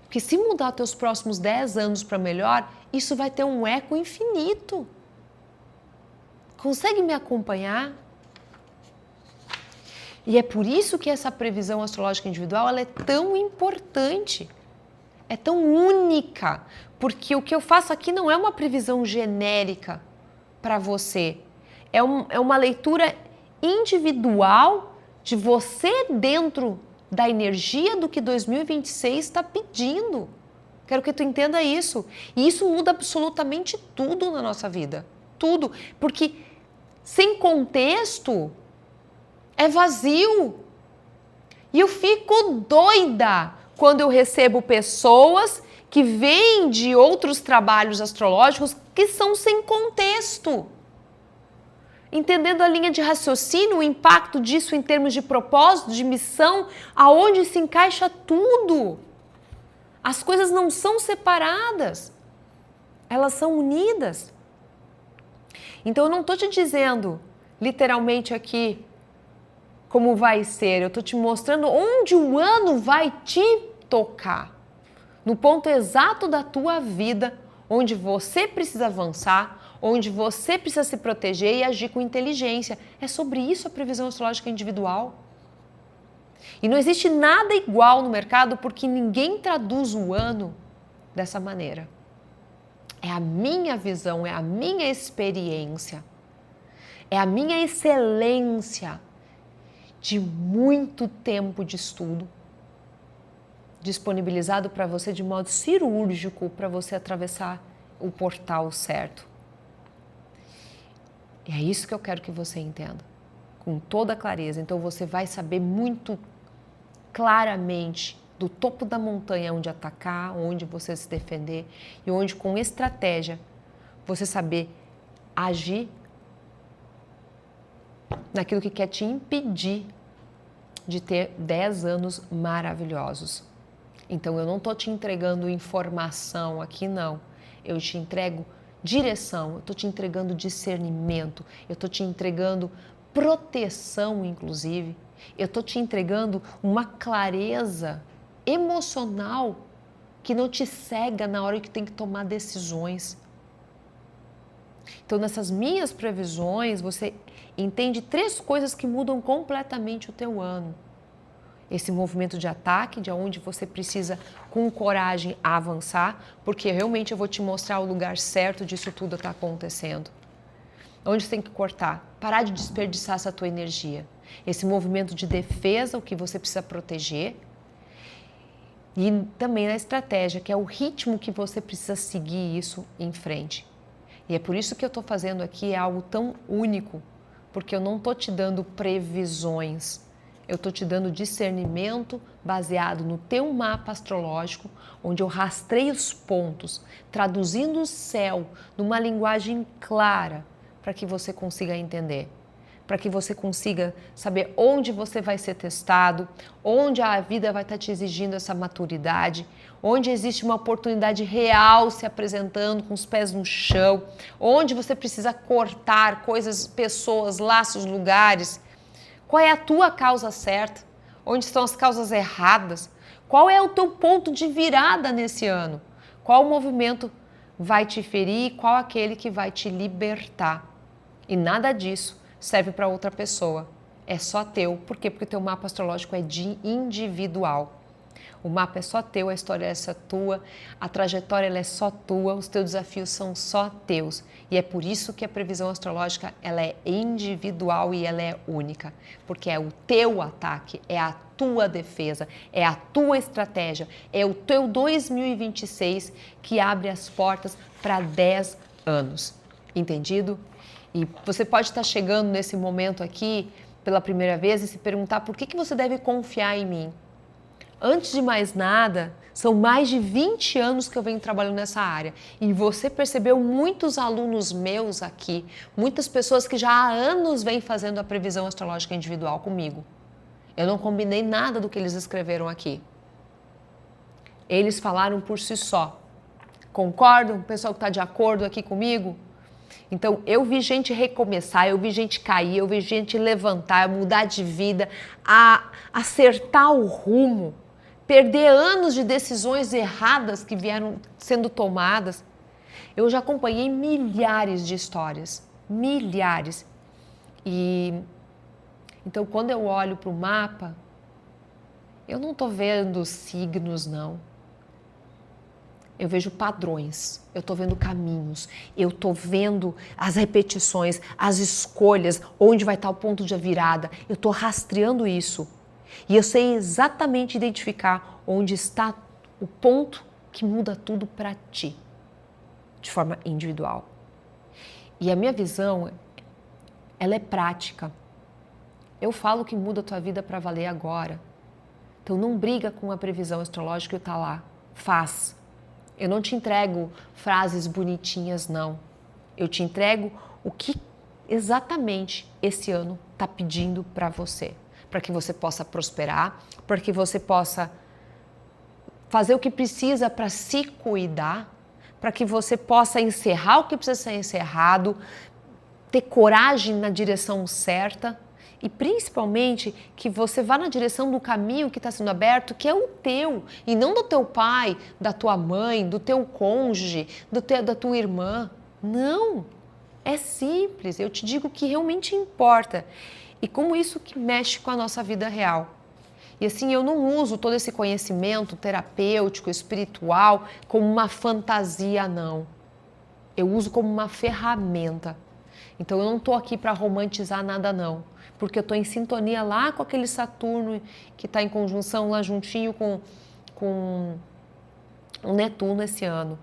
Porque se mudar teus próximos 10 anos para melhor, isso vai ter um eco infinito. Consegue me acompanhar? E é por isso que essa previsão astrológica individual ela é tão importante, é tão única, porque o que eu faço aqui não é uma previsão genérica para você, é uma leitura individual de você dentro da energia do que 2026 está pedindo. Quero que tu entenda isso. E isso muda absolutamente tudo na nossa vida. Tudo. Porque sem contexto é vazio. E eu fico doida quando eu recebo pessoas que vêm de outros trabalhos astrológicos que são sem contexto. Entendendo a linha de raciocínio, o impacto disso em termos de propósito, de missão, aonde se encaixa tudo. As coisas não são separadas, elas são unidas. Então eu não estou te dizendo literalmente aqui como vai ser, eu estou te mostrando onde o ano vai te tocar. No ponto exato da tua vida, onde você precisa avançar, onde você precisa se proteger e agir com inteligência. É sobre isso a previsão astrológica individual. E não existe nada igual no mercado porque ninguém traduz o ano dessa maneira. É a minha visão, é a minha experiência, é a minha excelência de muito tempo de estudo disponibilizado para você de modo cirúrgico para você atravessar o portal certo. E é isso que eu quero que você entenda, com toda clareza. Então você vai saber muito claramente do topo da montanha onde atacar, onde você se defender e onde com estratégia você saber agir naquilo que quer te impedir de ter 10 anos maravilhosos. Então eu não estou te entregando informação aqui, não. Eu te entrego direção, eu estou te entregando discernimento, eu estou te entregando proteção, inclusive. Eu estou te entregando uma clareza emocional que não te cega na hora que tem que tomar decisões. Então, nessas minhas previsões, você entende 3 coisas que mudam completamente o teu ano. Esse movimento de ataque, de onde você precisa, com coragem, avançar, porque realmente eu vou te mostrar o lugar certo disso tudo está acontecendo. Onde você tem que cortar, parar de desperdiçar essa tua energia. Esse movimento de defesa, o que você precisa proteger. E também na estratégia, que é o ritmo que você precisa seguir isso em frente. E é por isso que eu estou fazendo aqui algo tão único, porque eu não estou te dando previsões, eu estou te dando discernimento baseado no teu mapa astrológico, onde eu rastreio os pontos, traduzindo o céu numa linguagem clara, para que você consiga entender, para que você consiga saber onde você vai ser testado, onde a vida vai estar te exigindo essa maturidade, onde existe uma oportunidade real se apresentando com os pés no chão, onde você precisa cortar coisas, pessoas, laços, lugares. Qual é a tua causa certa? Onde estão as causas erradas? Qual é o teu ponto de virada nesse ano? Qual movimento vai te ferir? Qual aquele que vai te libertar? E nada disso serve para outra pessoa. É só teu. Por quê? Porque o teu mapa astrológico é individual. O mapa é só teu, a história é só tua, a trajetória ela é só tua, os teus desafios são só teus. E é por isso que a previsão astrológica ela é individual e ela é única. Porque é o teu ataque, é a tua defesa, é a tua estratégia, é o teu 2026 que abre as portas para 10 anos. Entendido? E você pode estar chegando nesse momento aqui pela primeira vez e se perguntar por que você deve confiar em mim. Antes de mais nada, são mais de 20 anos que eu venho trabalhando nessa área e você percebeu muitos alunos meus aqui, muitas pessoas que já há anos vêm fazendo a previsão astrológica individual comigo. Eu não combinei nada do que eles escreveram aqui. Eles falaram por si só. Concordam? O pessoal que está de acordo aqui comigo? Então, eu vi gente recomeçar, eu vi gente cair, eu vi gente levantar, mudar de vida, acertar o rumo, perder anos de decisões erradas que vieram sendo tomadas. Eu já acompanhei milhares de histórias, milhares. E então, quando eu olho para o mapa, eu não estou vendo signos, não. Eu vejo padrões, eu estou vendo caminhos, eu estou vendo as repetições, as escolhas, onde vai estar o ponto de virada. Eu estou rastreando isso. E eu sei exatamente identificar onde está o ponto que muda tudo para ti, de forma individual. E a minha visão, ela é prática. Eu falo que muda a tua vida para valer agora. Então não briga com a previsão astrológica que está lá. Faz. Eu não te entrego frases bonitinhas, não. Eu te entrego o que exatamente esse ano está pedindo para você. Para que você possa prosperar, para que você possa fazer o que precisa para se cuidar, para que você possa encerrar o que precisa ser encerrado, ter coragem na direção certa. E principalmente que você vá na direção do caminho que está sendo aberto, que é o teu, e não do teu pai, da tua mãe, do teu cônjuge, da tua irmã. Não, é simples, eu te digo o que realmente importa. E como isso que mexe com a nossa vida real. E assim, eu não uso todo esse conhecimento terapêutico, espiritual, como uma fantasia, não. Eu uso como uma ferramenta. Então eu não estou aqui para romantizar nada, não. Porque eu estou em sintonia lá com aquele Saturno que está em conjunção lá juntinho com o Netuno esse ano.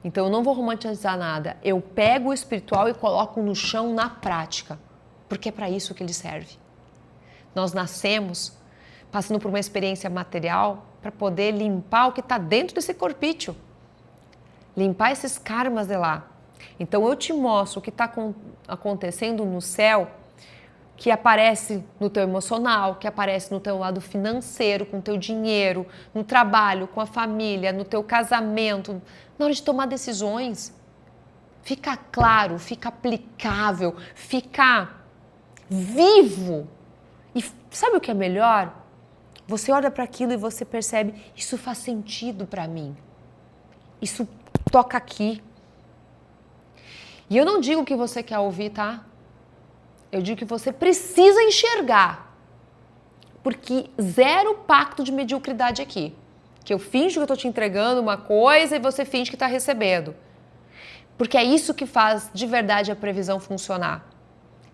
Então eu não vou romantizar nada. Eu pego o espiritual e coloco no chão na prática. Porque é para isso que ele serve. Nós nascemos passando por uma experiência material para poder limpar o que está dentro desse corpício. Limpar esses karmas de lá. Então eu te mostro o que está acontecendo no céu, que aparece no teu emocional, que aparece no teu lado financeiro, com o teu dinheiro, no trabalho, com a família, no teu casamento, na hora de tomar decisões. Fica claro, fica aplicável, fica vivo. E sabe o que é melhor? Você olha para aquilo e você percebe, isso faz sentido para mim. Isso toca aqui. E eu não digo o que você quer ouvir, tá? Eu digo que você precisa enxergar. Porque zero pacto de mediocridade aqui. Que eu finjo que eu estou te entregando uma coisa e você finge que está recebendo. Porque é isso que faz de verdade a previsão funcionar.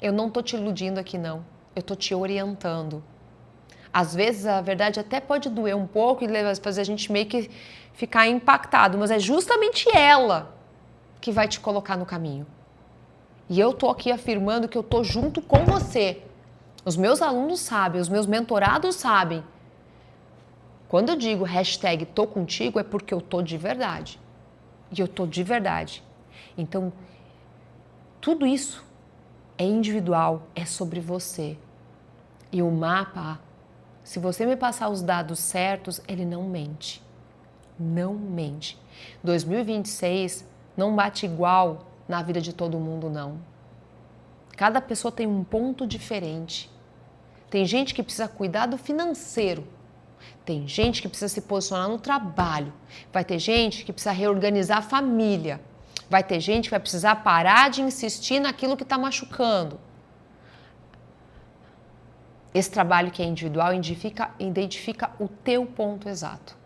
Eu não estou te iludindo aqui, não. Eu estou te orientando. Às vezes a verdade até pode doer um pouco e fazer a gente meio que ficar impactado, mas é justamente ela que vai te colocar no caminho. E eu tô aqui afirmando que eu tô junto com você. Os meus alunos sabem, os meus mentorados sabem. Quando eu digo hashtag tô contigo, é porque eu tô de verdade. E eu tô de verdade. Então, tudo isso é individual, é sobre você. E o mapa, se você me passar os dados certos, ele não mente. Não mente. 2026 não bate igual na vida de todo mundo, não. Cada pessoa tem um ponto diferente. Tem gente que precisa cuidar do financeiro. Tem gente que precisa se posicionar no trabalho. Vai ter gente que precisa reorganizar a família. Vai ter gente que vai precisar parar de insistir naquilo que está machucando. Esse trabalho que é individual identifica o teu ponto exato.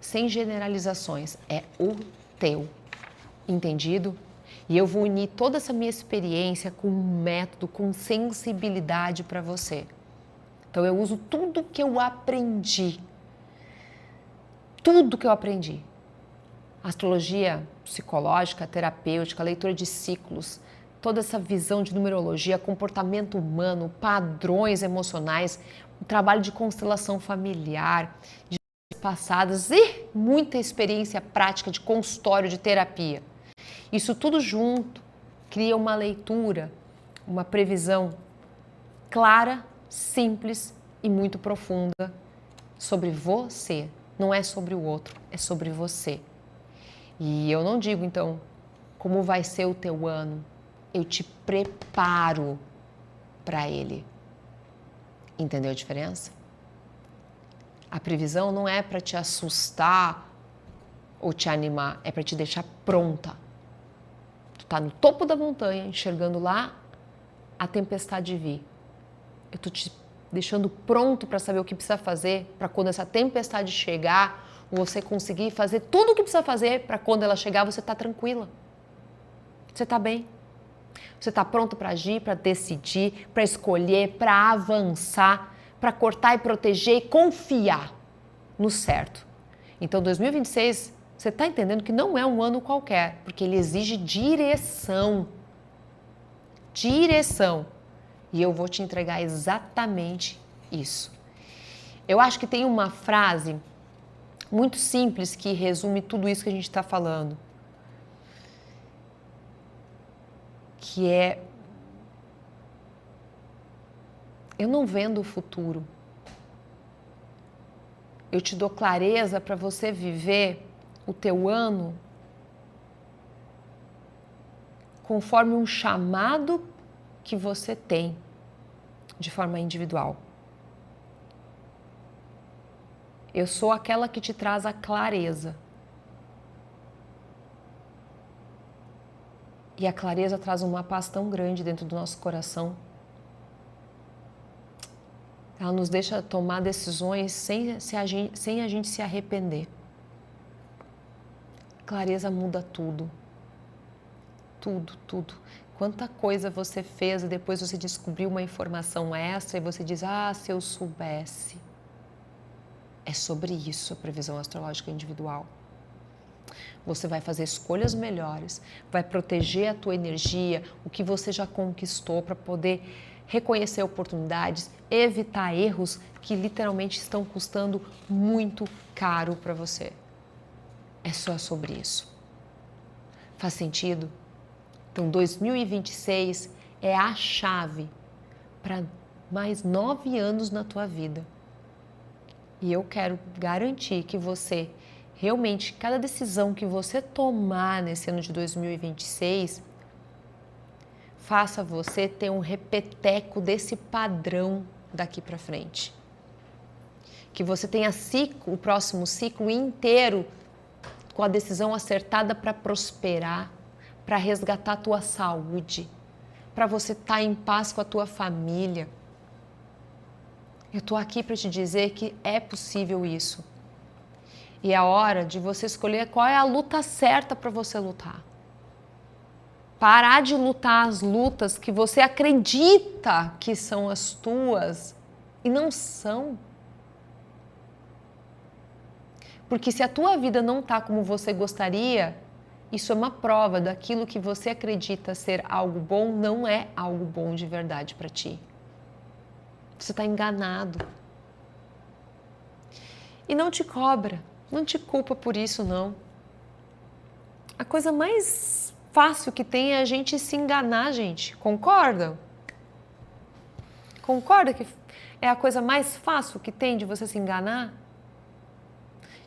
Sem generalizações, é o teu. Entendido? E eu vou unir toda essa minha experiência com um método, com sensibilidade para você. Então eu uso tudo que eu aprendi. Tudo que eu aprendi. Astrologia psicológica, terapêutica, leitura de ciclos, toda essa visão de numerologia, comportamento humano, padrões emocionais, um trabalho de constelação familiar, de passadas e muita experiência prática de consultório, de terapia. Isso tudo junto cria uma leitura, uma previsão clara, simples e muito profunda sobre você. Não é sobre o outro, é sobre você. E eu não digo, então, como vai ser o teu ano. Eu te preparo para ele. Entendeu a diferença? A previsão não é para te assustar ou te animar, é para te deixar pronta. Tu tá no topo da montanha, enxergando lá a tempestade vir. Eu tô te deixando pronto para saber o que precisa fazer para quando essa tempestade chegar, você conseguir fazer tudo o que precisa fazer para quando ela chegar, você tá tranquila. Você tá bem. Você tá pronto para agir, para decidir, para escolher, para avançar, para cortar e proteger e confiar no certo. Então, 2026, você está entendendo que não é um ano qualquer, porque ele exige direção. Direção. E eu vou te entregar exatamente isso. Eu acho que tem uma frase muito simples que resume tudo isso que a gente está falando. Que é: eu não vendo o futuro. Eu te dou clareza para você viver o teu ano conforme um chamado que você tem de forma individual. Eu sou aquela que te traz a clareza. E a clareza traz uma paz tão grande dentro do nosso coração. Ela nos deixa tomar decisões sem a gente se arrepender. Clareza muda tudo. Tudo, tudo. Quanta coisa você fez e depois você descobriu uma informação extra e você diz: ah, se eu soubesse. É sobre isso a previsão astrológica individual. Você vai fazer escolhas melhores, vai proteger a tua energia, o que você já conquistou para poder reconhecer oportunidades, evitar erros que literalmente estão custando muito caro para você. É só sobre isso. Faz sentido? Então, 2026 é a chave para mais 9 anos na tua vida. E eu quero garantir que você, realmente, cada decisão que você tomar nesse ano de 2026, faça você ter um repeteco desse padrão daqui para frente. Que você tenha o próximo ciclo inteiro com a decisão acertada para prosperar, para resgatar a tua saúde, para você estar em paz com a tua família. Eu estou aqui para te dizer que é possível isso. E é a hora de você escolher qual é a luta certa para você lutar. Parar de lutar as lutas que você acredita que são as tuas e não são. Porque se a tua vida não está como você gostaria, isso é uma prova daquilo que você acredita ser algo bom não é algo bom de verdade para ti. Você está enganado. E não te cobra, não te culpa por isso, não. A coisa mais fácil que tem é a gente se enganar, gente. Concorda? Concorda que é a coisa mais fácil que tem de você se enganar?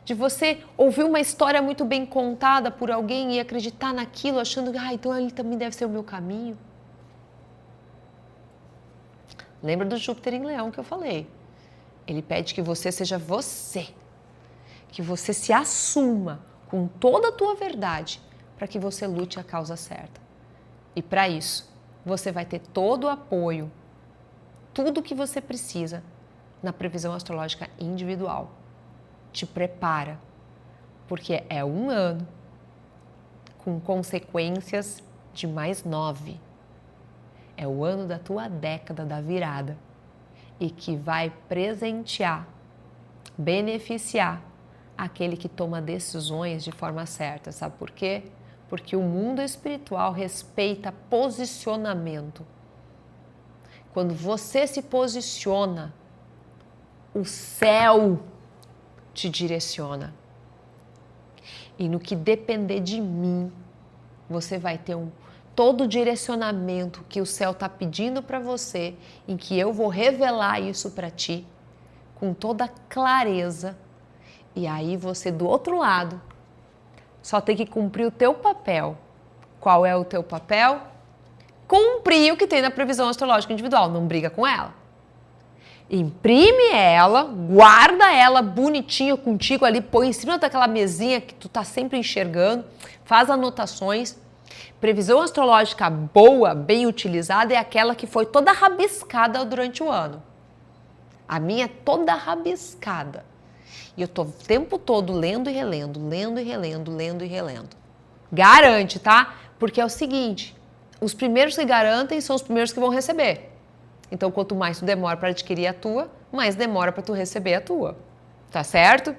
De você ouvir uma história muito bem contada por alguém e acreditar naquilo, achando que então ali também deve ser o meu caminho. Lembra do Júpiter em Leão que eu falei? Ele pede que você seja você, que você se assuma com toda a tua verdade para que você lute a causa certa. E para isso, você vai ter todo o apoio, tudo o que você precisa na previsão astrológica individual. Te prepara, porque é um ano com consequências de mais 9. É o ano da tua década da virada e que vai presentear, beneficiar aquele que toma decisões de forma certa. Sabe por quê? Porque o mundo espiritual respeita posicionamento. Quando você se posiciona, o céu te direciona. E no que depender de mim, você vai ter todo o direcionamento que o céu está pedindo para você, em que eu vou revelar isso para ti, com toda clareza. E aí você, do outro lado, só tem que cumprir o teu papel. Qual é o teu papel? Cumprir o que tem na previsão astrológica individual, não briga com ela. Imprime ela, guarda ela bonitinho contigo ali, põe em cima daquela mesinha que tu tá sempre enxergando, faz anotações. Previsão astrológica boa, bem utilizada, é aquela que foi toda rabiscada durante o ano. A minha é toda rabiscada. E eu tô o tempo todo lendo e relendo, lendo e relendo, lendo e relendo. Garante, tá? Porque é o seguinte, os primeiros que garantem são os primeiros que vão receber. Então, quanto mais tu demora para adquirir a tua, mais demora para tu receber a tua. Tá certo?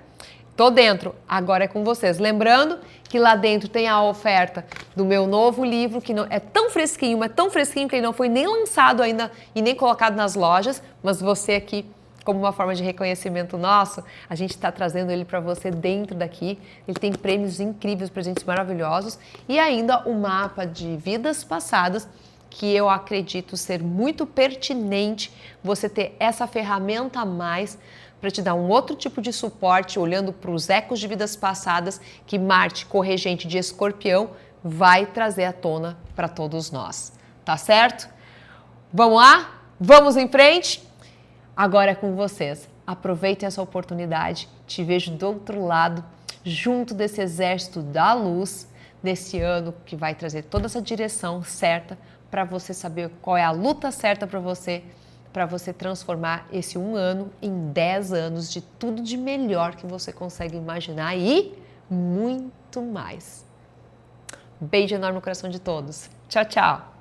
Tô dentro. Agora é com vocês. Lembrando que lá dentro tem a oferta do meu novo livro, que não, é tão fresquinho, mas tão fresquinho que ele não foi nem lançado ainda e nem colocado nas lojas, mas você aqui, como uma forma de reconhecimento nosso, a gente está trazendo ele para você dentro daqui. Ele tem prêmios incríveis, presentes maravilhosos e ainda o mapa de vidas passadas, que eu acredito ser muito pertinente você ter essa ferramenta a mais para te dar um outro tipo de suporte, olhando para os ecos de vidas passadas que Marte, corregente de Escorpião, vai trazer à tona para todos nós. Tá certo? Vamos lá? Vamos em frente? Agora é com vocês. Aproveitem essa oportunidade. Te vejo do outro lado, junto desse exército da luz, desse ano que vai trazer toda essa direção certa para você saber qual é a luta certa para você transformar esse 1 ano em 10 anos de tudo de melhor que você consegue imaginar e muito mais. Beijo enorme no coração de todos. Tchau, tchau!